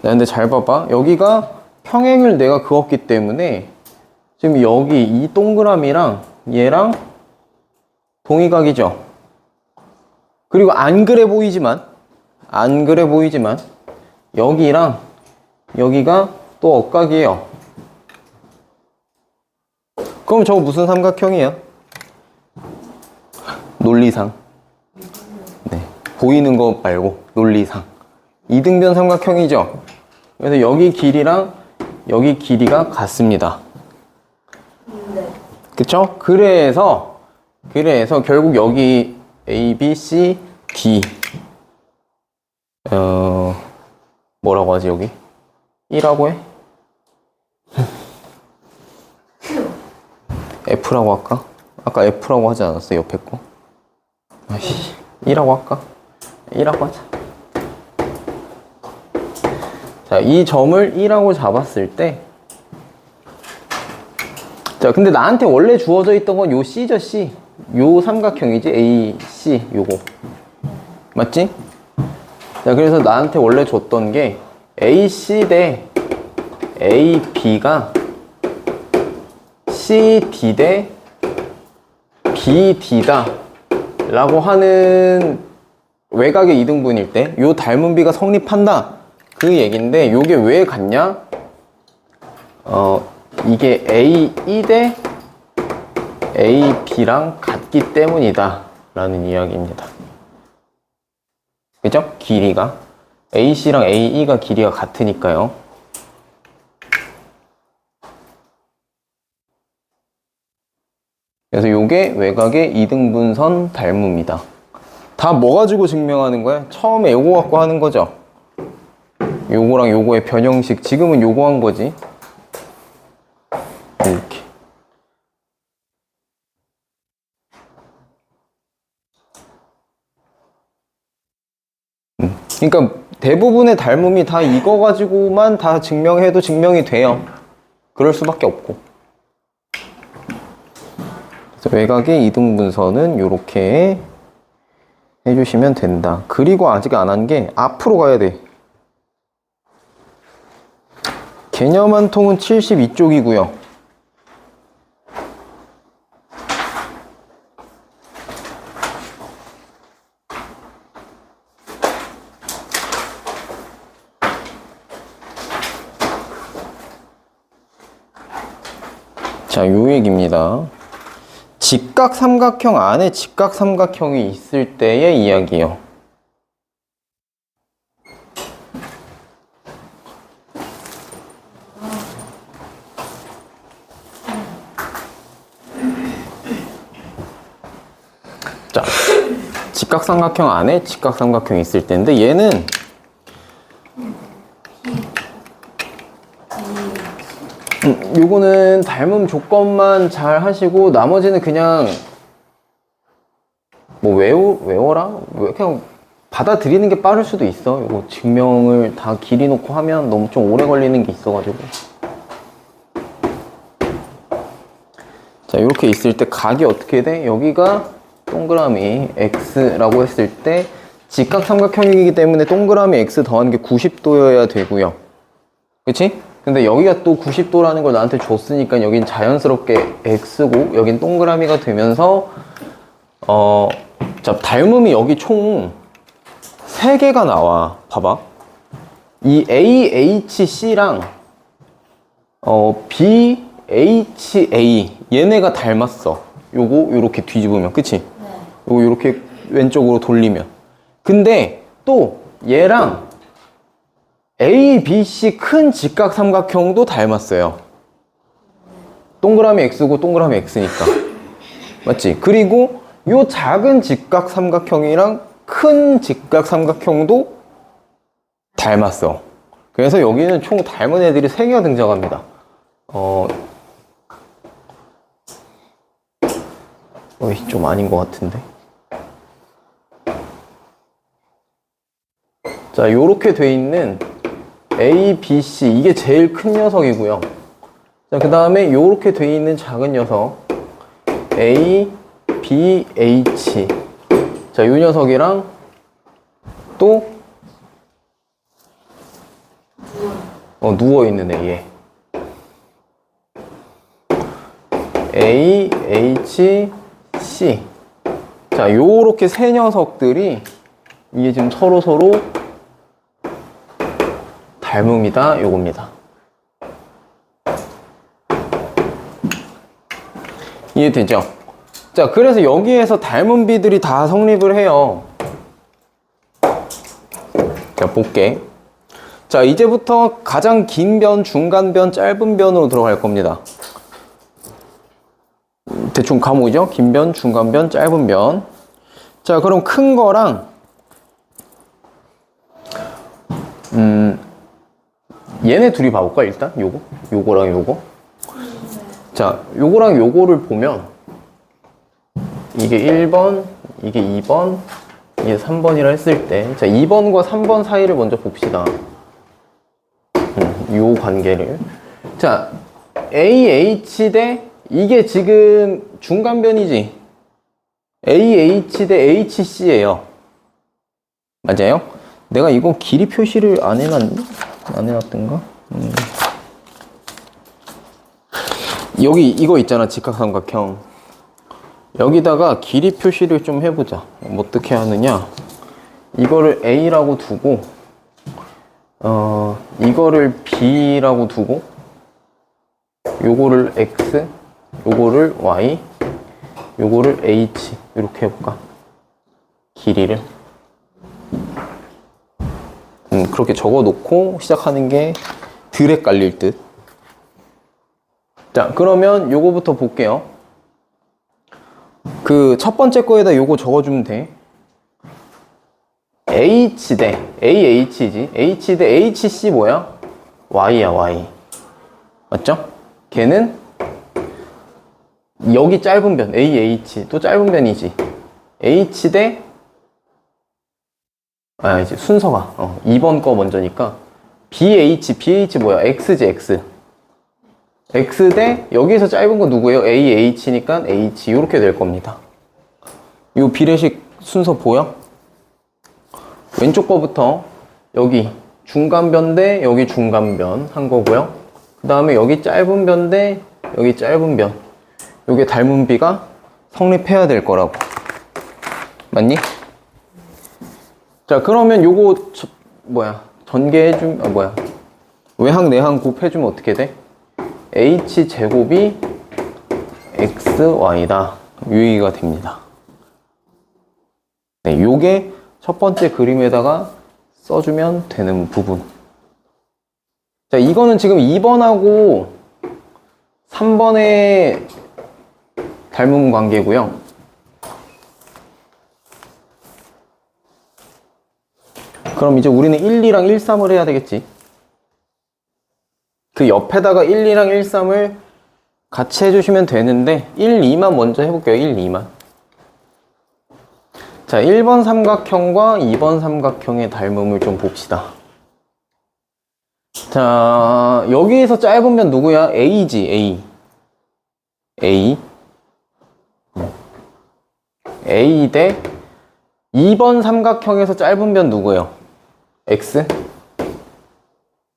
Speaker 1: 근데 잘 봐봐. 여기가 평행을 내가 그었기 때문에 지금 여기 이 동그라미랑 얘랑 동의각이죠. 그리고 안 그래 보이지만 여기랑 여기가 또 억각이에요. 그럼 저거 무슨 삼각형이야? 논리상. 네, 보이는 거 말고 논리상. 이등변 삼각형이죠. 그래서 여기 길이랑 여기 길이가 같습니다.
Speaker 3: 네.
Speaker 1: 그쵸? 그래서 결국 여기 A, B, C, D 뭐라고 하지 여기? 1라고 해? F라고 할까? 아까 F라고 하지 않았어 옆에 거? 아이씨 2라고 할까? 2라고 하자. 자, 이 점을 2라고 잡았을 때 자, 근데 나한테 원래 주어져 있던 건 요 C죠, C. 요 삼각형이지, A, C, 요거. 맞지? 자, 그래서 나한테 원래 줬던 게 AC 대 AB가 CD 대 BD다 라고 하는 외곽의 이등분일 때 요 닮은 비가 성립한다 그 얘긴데 요게 왜 같냐? 이게 AE 대 AB랑 같기 때문이다 라는 이야기입니다. 그죠? 길이가 AC랑 AE가 길이가 같으니까요. 그래서 요게 외곽의 이등분선 닮음이다. 다 뭐 가지고 증명하는 거야? 처음에 요거 갖고 하는 거죠. 요거랑 요거의 변형식. 지금은 요거 한 거지. 이렇게. 그러니까 대부분의 닮음이 다 이거 가지고만 다 증명해도 증명이 돼요. 그럴 수밖에 없고. 그래서 외곽의 이등분선은 요렇게 해주시면 된다. 그리고 아직 안 한 게 앞으로 가야 돼. 개념 한 통은 72쪽이고요. 자, 요 얘기입니다. 직각삼각형 안에 직각삼각형이 있을 때의 이야기요. 자, 직각삼각형 안에 직각삼각형이 있을 때인데 얘는 요거는 닮음 조건만 잘 하시고 나머지는 그냥 뭐 외워라? 그냥 받아들이는 게 빠를 수도 있어. 요거 증명을 다 길이 놓고 하면 너무 좀 오래 걸리는 게 있어가지고. 자, 이렇게 있을 때 각이 어떻게 돼? 여기가 동그라미 x라고 했을 때 직각삼각형이기 때문에 동그라미 x 더하는 게 90도여야 되고요. 그치? 근데 여기가 또 90도라는 걸 나한테 줬으니까 여긴 자연스럽게 x고 여긴 동그라미가 되면서 자, 닮음이 여기 총 3개가 나와. 봐봐. 이 AHC랑 BHA 얘네가 닮았어. 요거 요렇게 뒤집으면 그치?
Speaker 3: 네.
Speaker 1: 요거 요렇게 왼쪽으로 돌리면. 근데 또 얘랑 A, B, C 큰 직각삼각형도 닮았어요. 동그라미 X고 동그라미 X니까. 맞지? 그리고 요 작은 직각삼각형이랑 큰 직각삼각형도 닮았어. 그래서 여기는 총 닮은 애들이 3개가 등장합니다. 좀 아닌 것 같은데. 자, 요렇게 돼 있는 A, B, C 이게 제일 큰 녀석이고요. 자, 그 다음에 요렇게 돼 있는 작은 녀석 A, B, H. 자, 요 녀석이랑 또 누워있는 애, 얘. A, H, C. 자, 요렇게 3 녀석들이 이게 지금 서로 닮음이다, 요겁니다. 이해되죠? 자, 그래서 여기에서 닮은 비들이 다 성립을 해요. 자, 볼게. 자, 이제부터 가장 긴 변, 중간 변, 짧은 변으로 들어갈 겁니다. 대충 감오죠? 긴 변, 중간 변, 짧은 변. 자, 그럼 큰 거랑 얘네 둘이 봐볼까 일단? 요거랑 요거. 자, 요거랑 요거를 보면 이게 1번, 이게 2번, 이게 3번이라 했을 때, 자, 2번과 3번 사이를 먼저 봅시다. 요 관계를. 자, AH 대 이게 지금 중간변이지. AH 대 HC예요. 맞아요? 내가 이거 길이 표시를 안 해놨니? 안 해놨던가? 여기 이거 있잖아, 직각삼각형. 여기다가 길이 표시를 좀 해보자. 어떻게 하느냐? 이거를 A라고 두고 이거를 B라고 두고 요거를 X, 요거를 Y, 요거를 H 이렇게 해볼까? 길이를 그렇게 적어놓고 시작하는 게 덜 헷갈릴 듯. 자, 그러면 요거부터 볼게요. 그 첫 번째 거에다 요거 적어주면 돼. H 대 AH지. H 대 HC 뭐야? Y야, Y. 맞죠? 걔는 여기 짧은 변 AH 또 짧은 변이지. H 대 이제 순서가 2번 거 먼저니까 BH 뭐야? X지, X. X 대 여기에서 짧은 거 누구예요? AH니까 H 이렇게 될 겁니다. 이 비례식 순서 보여? 왼쪽 거부터 여기 중간변 대 여기 중간변 한 거고요. 그 다음에 여기 짧은 변 대 여기 짧은 변. 요게 닮은 비가 성립해야 될 거라고. 맞니? 자, 그러면 요거 전개해주면 외항 내항 곱해주면 어떻게 돼? h제곱이 xy다. 요 얘기가 됩니다. 네, 요게 첫 번째 그림에다가 써주면 되는 부분. 자, 이거는 지금 2번하고 3번의 닮은 관계고요. 그럼 이제 우리는 1, 2랑 1, 3을 해야 되겠지. 그 옆에다가 1, 2랑 1, 3을 같이 해주시면 되는데 1, 2만 먼저 해볼게요. 1, 2만. 자, 1번 삼각형과 2번 삼각형의 닮음을 좀 봅시다. 자, 여기에서 짧은 면 누구야? A지, A. A 대 2번 삼각형에서 짧은 면 누구예요? X?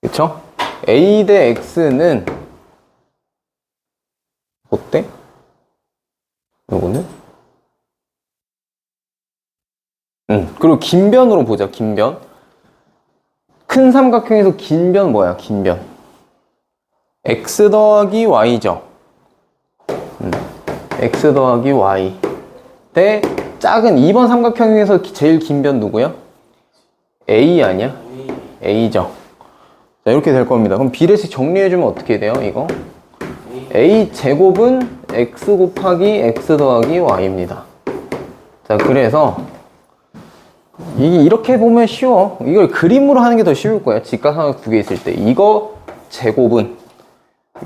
Speaker 1: 그쵸? A 대 X는 어때? 요거는? 그리고 긴 변으로 보자, 긴 변. 큰 삼각형에서 긴 변 뭐야, 긴 변? X 더하기 Y죠. X 더하기 Y. 대 작은 2번 삼각형에서 제일 긴 변 누구야? A 아니야? A죠. 자, 이렇게 될 겁니다. 그럼 비례식 정리해주면 어떻게 돼요, 이거? A 제곱은 X 곱하기 X 더하기 Y입니다. 자, 그래서 이렇게 보면 쉬워. 이걸 그림으로 하는 게 더 쉬울 거야. 직각삼각 두 개 있을 때. 이거 제곱은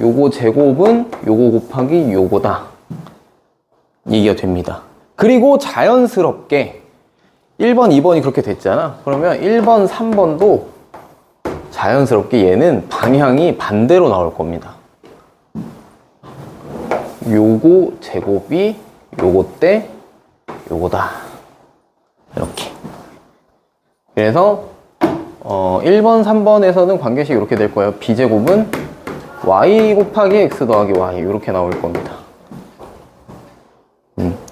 Speaker 1: 요거 제곱은 요거 곱하기 요거다. 얘기가 됩니다. 그리고 자연스럽게 1번, 2번이 그렇게 됐잖아. 그러면 1번, 3번도 자연스럽게 얘는 방향이 반대로 나올 겁니다. 요거 제곱이 요거 때 요거다. 이렇게. 그래서 1번, 3번에서는 관계식이 이렇게 될 거예요. b제곱은 y 곱하기 x 더하기 y 이렇게 나올 겁니다.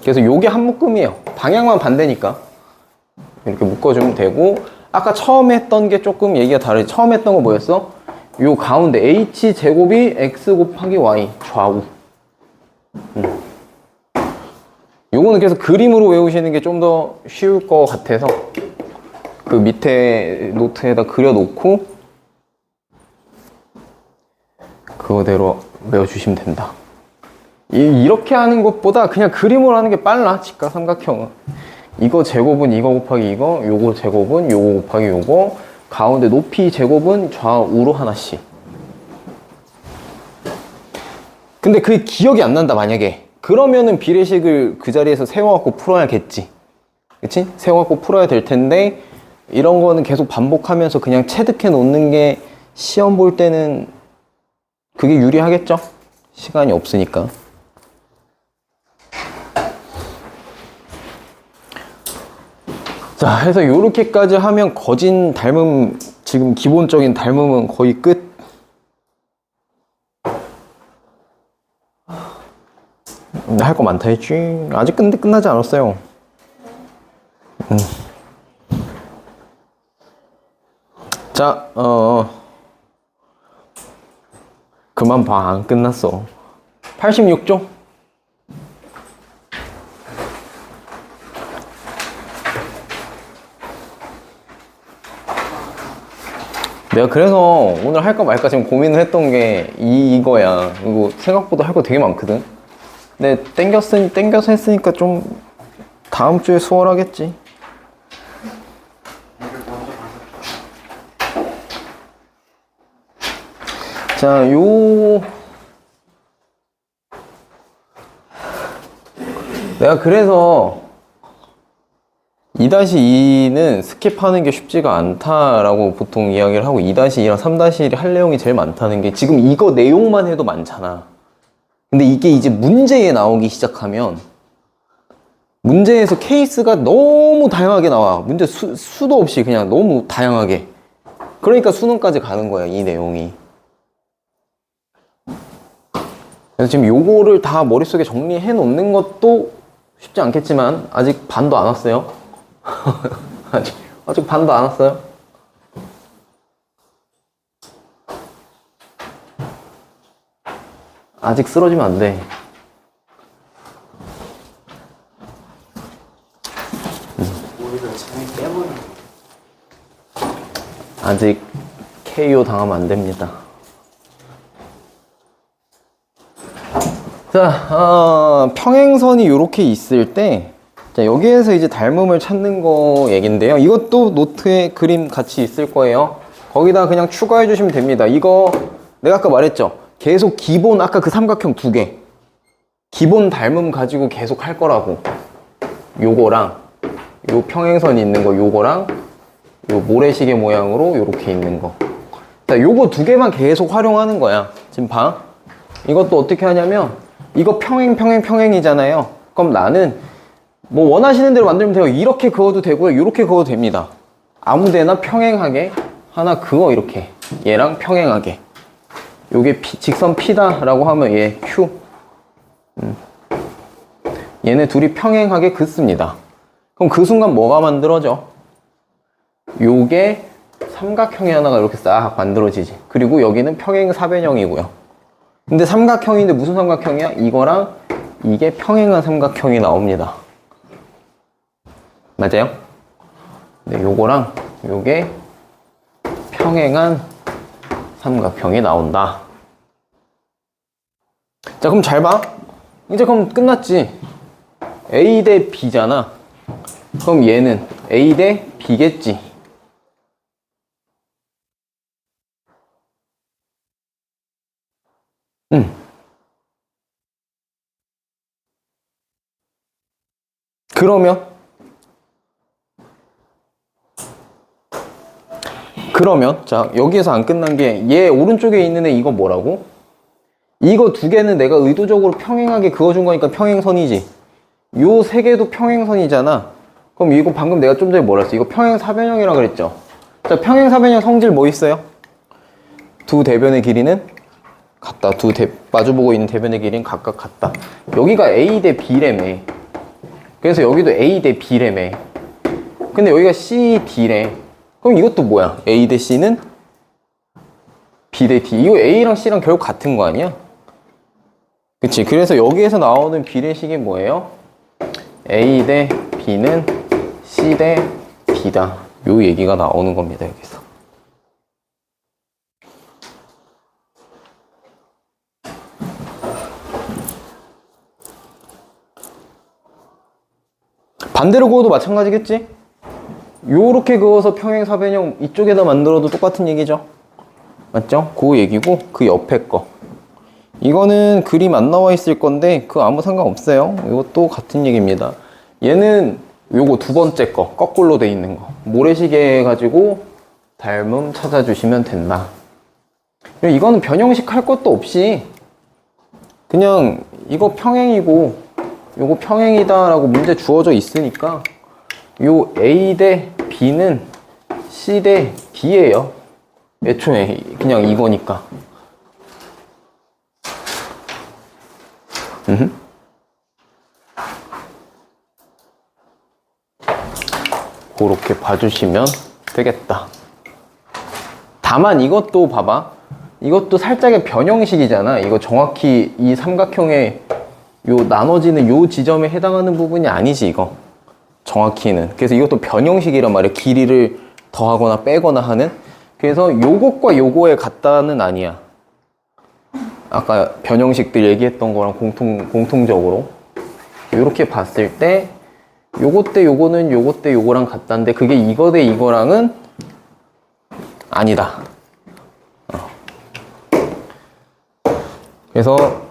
Speaker 1: 그래서 요게 한 묶음이에요. 방향만 반대니까 이렇게 묶어주면 되고, 아까 처음에 했던 게 조금 얘기가 다르지. 처음에 했던 거 뭐였어? 요 가운데 h제곱이 x 곱하기 y 좌우. 요거는 그래서 그림으로 외우시는 게 좀 더 쉬울 것 같아서 그 밑에 노트에다 그려놓고 그거대로 외워주시면 된다. 이렇게 하는 것보다 그냥 그림으로 하는 게 빨라. 직각삼각형은 이거 제곱은 이거 곱하기 이거, 요거 제곱은 요거 곱하기 요거, 가운데 높이 제곱은 좌우로 하나씩. 근데 그게 기억이 안 난다 만약에. 그러면은 비례식을 그 자리에서 세워갖고 풀어야겠지. 그치? 세워갖고 풀어야 될 텐데, 이런 거는 계속 반복하면서 그냥 체득해 놓는 게 시험 볼 때는 그게 유리하겠죠? 시간이 없으니까. 자, 해서 요렇게까지 하면 거진 닮음, 지금 기본적인 닮음은 거의 끝. 할 거 많다 했지. 아직 근데 끝나지 않았어요. 자, 그만 봐. 안 끝났어. 86조. 내가 그래서 오늘 할까 말까 지금 고민을 했던 게 이거야. 이거 생각보다 할 거 되게 많거든. 근데 땡겨서 했으니까 좀 다음 주에 수월하겠지. 자, 내가 그래서 2-2는 스킵하는 게 쉽지가 않다라고 보통 이야기를 하고, 2-2랑 3-1이 할 내용이 제일 많다는 게, 지금 이거 내용만 해도 많잖아. 근데 이게 이제 문제에 나오기 시작하면 문제에서 케이스가 너무 다양하게 나와. 문제 수도 없이 그냥 너무 다양하게. 그러니까 수능까지 가는 거야, 이 내용이. 그래서 지금 요거를 다 머릿속에 정리해 놓는 것도 쉽지 않겠지만 아직 반도 안 왔어요. 아직 반도 안 왔어요. 아직 쓰러지면 안 돼.
Speaker 2: 오히려 장이 깨버려.
Speaker 1: 아직 KO 당하면 안 됩니다. 자, 평행선이 이렇게 있을 때, 자, 여기에서 이제 닮음을 찾는 거 얘긴데요. 이것도 노트에 그림 같이 있을 거예요. 거기다 그냥 추가해 주시면 됩니다. 이거 내가 아까 말했죠. 계속 기본, 아까 그 삼각형 두 개. 기본 닮음 가지고 계속 할 거라고. 요거랑, 요 평행선이 있는 거, 요거랑, 요 모래시계 모양으로 요렇게 있는 거. 자, 요거 두 개만 계속 활용하는 거야. 지금 봐. 이것도 어떻게 하냐면, 이거 평행이잖아요. 그럼 나는 뭐 원하시는 대로 만들면 돼요. 이렇게 그어도 되고요. 이렇게 그어도 됩니다. 아무 데나 평행하게 하나 그어, 이렇게. 얘랑 평행하게. 요게 직선 P다 라고 하면 얘 Q. 얘네 둘이 평행하게 긋습니다. 그럼 그 순간 뭐가 만들어져? 요게 삼각형이 하나가 이렇게 싹 만들어지지. 그리고 여기는 평행 사변형이고요. 근데 삼각형인데 무슨 삼각형이야? 이거랑 이게 평행한 삼각형이 나옵니다. 맞아요? 네, 요거랑 요게 평행한 삼각형이 나온다. 자, 그럼 잘 봐. 이제 그럼 끝났지. A 대 B잖아. 그럼 얘는 A 대 B겠지. 그러면 자, 여기에서 안 끝난 게 얘 오른쪽에 있는 애 이거 뭐라고? 이거 두 개는 내가 의도적으로 평행하게 그어준 거니까 평행선이지. 요 세 개도 평행선이잖아. 그럼 이거 방금 내가 좀 전에 뭐라 했어? 이거 평행사변형이라 그랬죠. 자, 평행사변형 성질 뭐 있어요? 두 대변의 길이는 같다. 마주보고 있는 대변의 길이는 각각 같다. 여기가 A 대 B래매. 그래서 여기도 A 대 B래매. 근데 여기가 C, D래. 그럼 이것도 뭐야? A 대 C는 B 대 D. 이거 A랑 C랑 결국 같은 거 아니야? 그치? 그래서 여기에서 나오는 비례식이 뭐예요? A 대 B는 C 대 D다. 요 얘기가 나오는 겁니다, 여기서. 반대로 그어도 마찬가지겠지? 요렇게 그어서 평행사변형 이쪽에다 만들어도 똑같은 얘기죠. 맞죠? 그 얘기고 그 옆에 거 이거는 그림 안 나와 있을 건데 그거 아무 상관없어요. 이것도 같은 얘기입니다. 얘는 요거 두 번째 거 거꾸로 돼 있는 거 모래시계 가지고 닮음 찾아주시면 된다. 이거는 변형식 할 것도 없이 그냥 이거 평행이고 요거 평행이다 라고 문제 주어져 있으니까 요 A 대 B는 C 대 D예요. 애초에 그냥 이거니까. 그렇게 봐주시면 되겠다. 다만 이것도 봐봐. 이것도 살짝의 변형식이잖아. 이거 정확히 이 삼각형의 요 나눠지는 요 지점에 해당하는 부분이 아니지, 이거. 정확히는. 그래서 이것도 변형식이란 말이야. 길이를 더하거나 빼거나 하는. 그래서 요것과 요거의 같다는 아니야. 아까 변형식들 얘기했던 거랑 공통적으로. 요렇게 봤을 때 요것 대 요거는 요것 대 요거랑 같다는데 그게 이거 대 이거랑은 아니다. 그래서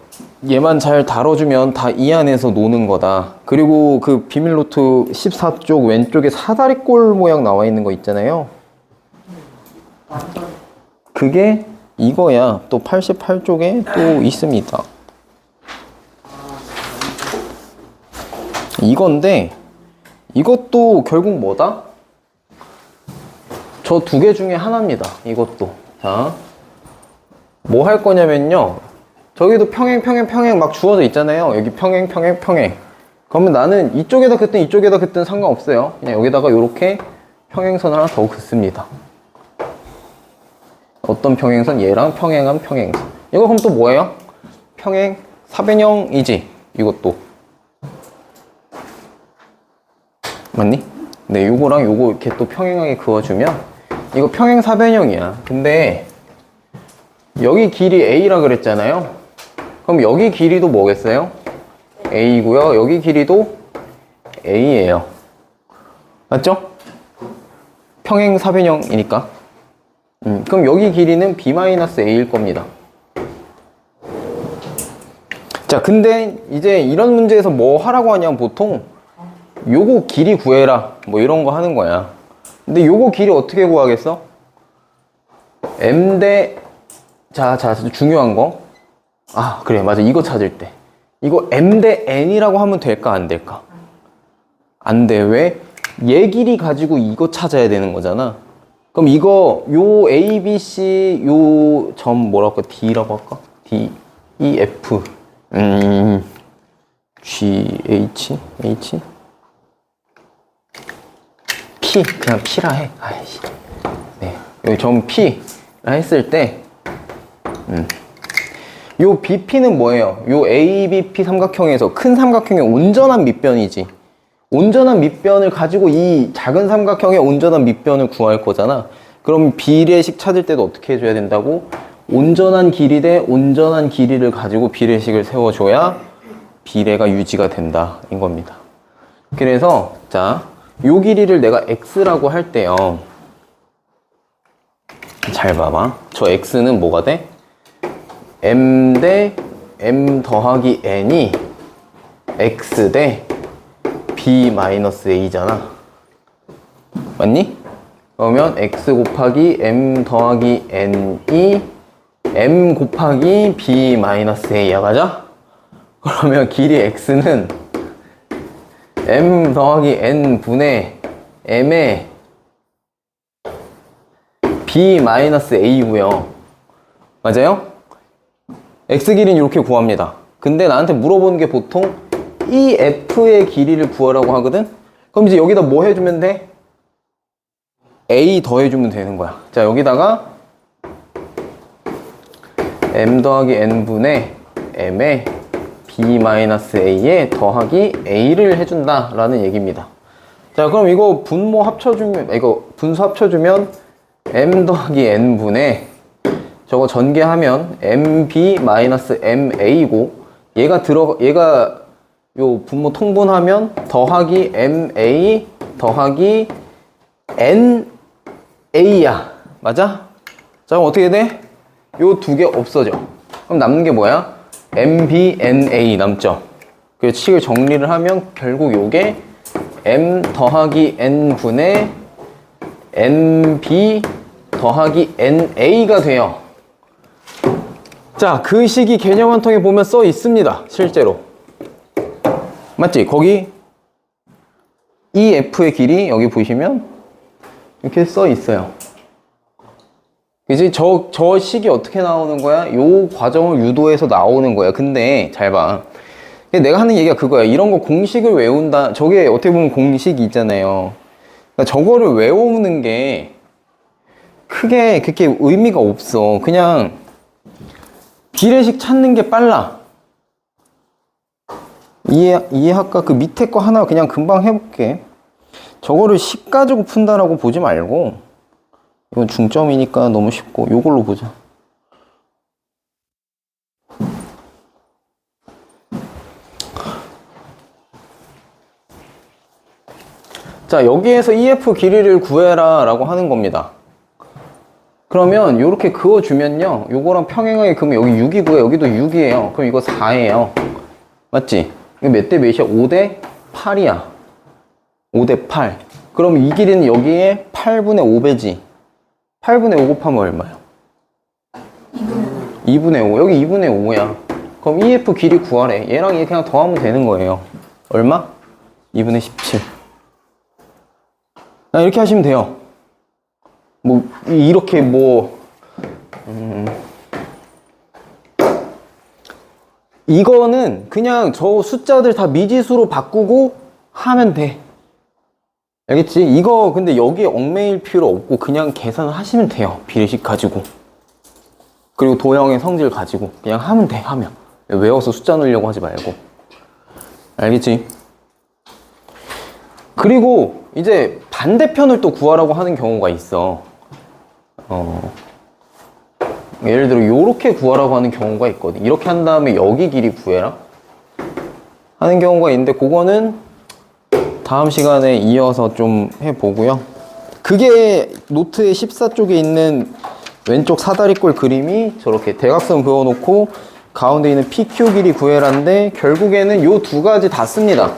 Speaker 1: 얘만 잘 다뤄주면 다 이 안에서 노는 거다. 그리고 그 비밀 노트 14쪽 왼쪽에 사다리꼴 모양 나와 있는 거 있잖아요. 그게 이거야. 또 88쪽에 또 있습니다. 이건데 이것도 결국 뭐다? 저 두 개 중에 하나입니다. 이것도. 자, 뭐 할 거냐면요. 저기도 평행 막 주어져 있잖아요. 여기 평행. 그러면 나는 이쪽에다 긋든 상관없어요. 그냥 여기다가 이렇게 평행선 하나 더 긋습니다. 어떤 평행선? 얘랑 평행한 평행선. 이거 그럼 또 뭐예요? 평행 사변형이지. 이것도. 맞니? 네, 요거랑 요거 이렇게 또 평행하게 그어주면 이거 평행 사변형이야. 근데 여기 길이 A라 그랬잖아요. 그럼 여기 길이도 뭐겠어요? A고요. 여기 길이도 A예요. 맞죠? 평행 사변형이니까. 그럼 여기 길이는 B-A일 겁니다. 자, 근데 이제 이런 문제에서 뭐 하라고 하냐면 보통 요거 길이 구해라 뭐 이런 거 하는 거야. 근데 요거 길이 어떻게 구하겠어? M 대 자, 중요한 거. 아, 그래, 맞아. 이거 찾을 때. 이거 M 대 N이라고 하면 될까, 안 될까? 안 돼. 왜? 얘 길이 가지고 이거 찾아야 되는 거잖아. 그럼 이거, 요 A, B, C, 요 점 뭐라고 할까? D라고 할까? D, E, F. G, H, H. P. 그냥 P라 해. 아이씨. 네. 여기 점 P라 했을 때, 요 BP는 뭐예요? 요 ABP 삼각형에서 큰 삼각형의 온전한 밑변이지. 온전한 밑변을 가지고 이 작은 삼각형의 온전한 밑변을 구할 거잖아. 그럼 비례식 찾을 때도 어떻게 해줘야 된다고? 온전한 길이 대 온전한 길이를 가지고 비례식을 세워줘야 비례가 유지가 된다. 인 겁니다. 그래서 자, 요 길이를 내가 X라고 할 때요. 잘 봐봐. 저 X는 뭐가 돼? M 대 M 더하기 N이 X 대 B-A잖아. 맞니? 그러면 X 곱하기 M 더하기 N이 M 곱하기 B-A야. 맞아? 그러면 길이 X는 M 더하기 N 분의 M의 B-A고요. 맞아요? X 길이는 이렇게 구합니다. 근데 나한테 물어보는 게 보통 이 F의 길이를 구하라고 하거든? 그럼 이제 여기다 뭐 해주면 돼? A 더해주면 되는 거야. 자, 여기다가 M 더하기 N분의 M의 B-A에 더하기 A를 해준다 라는 얘기입니다. 자, 그럼 이거 분모 합쳐주면, 이거 분수 합쳐주면 M 더하기 N분의 저거 전개하면 MB-MA고 얘가 요 분모 통분하면 더하기 MA 더하기 NA야. 맞아? 자, 그럼 어떻게 돼? 요 두 개 없어져. 그럼 남는 게 뭐야? MBNA 남죠? 그 식을 정리를 하면 결국 요게 M 더하기 N분의 NB 더하기 NA가 돼요. 자, 그 식이 개념 한 통에 보면 써 있습니다. 실제로. 맞지? 거기 이 F의 길이 여기 보시면 이렇게 써 있어요. 그지? 저 식이 어떻게 나오는 거야? 요 과정을 유도해서 나오는 거야. 근데 잘 봐. 내가 하는 얘기가 그거야. 이런 거 공식을 외운다. 저게 어떻게 보면 공식이 있잖아요. 그러니까 저거를 외우는 게 크게 그렇게 의미가 없어. 그냥 비례식 찾는 게 빨라. 이해할까? 그 밑에 거 하나 그냥 금방 해볼게. 저거를 식 가지고 푼다라고 보지 말고, 이건 중점이니까 너무 쉽고 요걸로 보자. 자, 여기에서 EF 길이를 구해라 라고 하는 겁니다. 그러면 요렇게 그어주면요, 요거랑 평행하게 그으면 여기 6이고요, 여기도 6이에요. 그럼 이거 4예요. 맞지? 이거 몇 대 몇이야? 5대 8이야. 5대 8. 그럼 이 길이는 여기에 8분의 5배지. 8분의 5 곱하면 얼마야? 2분의 5. 여기 2분의 5야. 그럼 EF 길이 구하래. 얘랑 얘 그냥 더하면 되는 거예요. 얼마? 2분의 17. 이렇게 하시면 돼요. 뭐 이렇게 뭐 이거는 그냥 저 숫자들 다 미지수로 바꾸고 하면 돼. 알겠지? 이거 근데 여기에 얽매일 필요 없고 그냥 계산을 하시면 돼요. 비례식 가지고. 그리고 도형의 성질 가지고 그냥 하면 돼. 하면 외워서 숫자 넣으려고 하지 말고. 알겠지? 그리고 이제 반대편을 또 구하라고 하는 경우가 있어. 예를 들어 요렇게 구하라고 하는 경우가 있거든. 이렇게 한 다음에 여기 길이 구해라 하는 경우가 있는데 그거는 다음 시간에 이어서 좀 해보고요. 그게 노트의 14쪽에 있는 왼쪽 사다리꼴 그림이 저렇게 대각선 그어놓고 가운데 있는 PQ 길이 구해라인데 결국에는 요 두 가지 다 씁니다.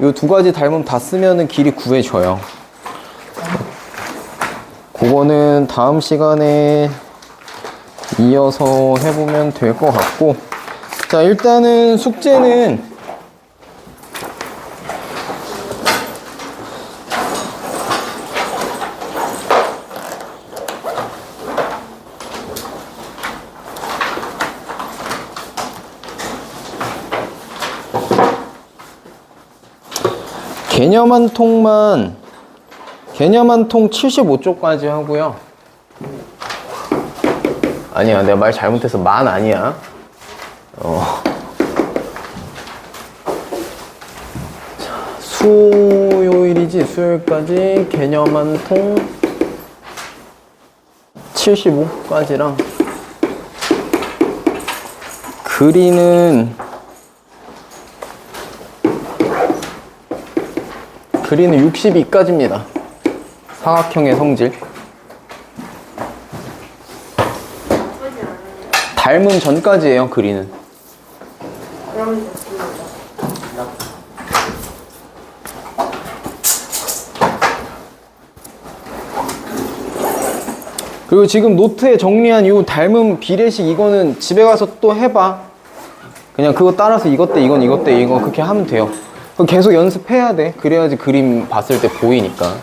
Speaker 1: 요 두 가지 닮음 다 쓰면은 길이 구해져요. 그거는 다음 시간에 이어서 해보면 될 것 같고, 자 일단은 숙제는 개념 한 통 75쪽까지 하고요. 아니야, 내가 말 잘못해서 만 아니야. 자, 수요일이지. 수요일까지 개념 한 통 75까지랑 그리는 62까지입니다. 사각형의 성질. 닮음 전까지예요, 그리는.
Speaker 3: 그러면 됐습니다.
Speaker 1: 그리고 지금 노트에 정리한 이 닮음 비례식 이거는 집에 가서 또 해봐. 그냥 그거 따라서 이것 대 이건 이것 대 이거 그렇게 하면 돼요. 그거 계속 연습해야 돼. 그래야지 그림 봤을 때 보이니까.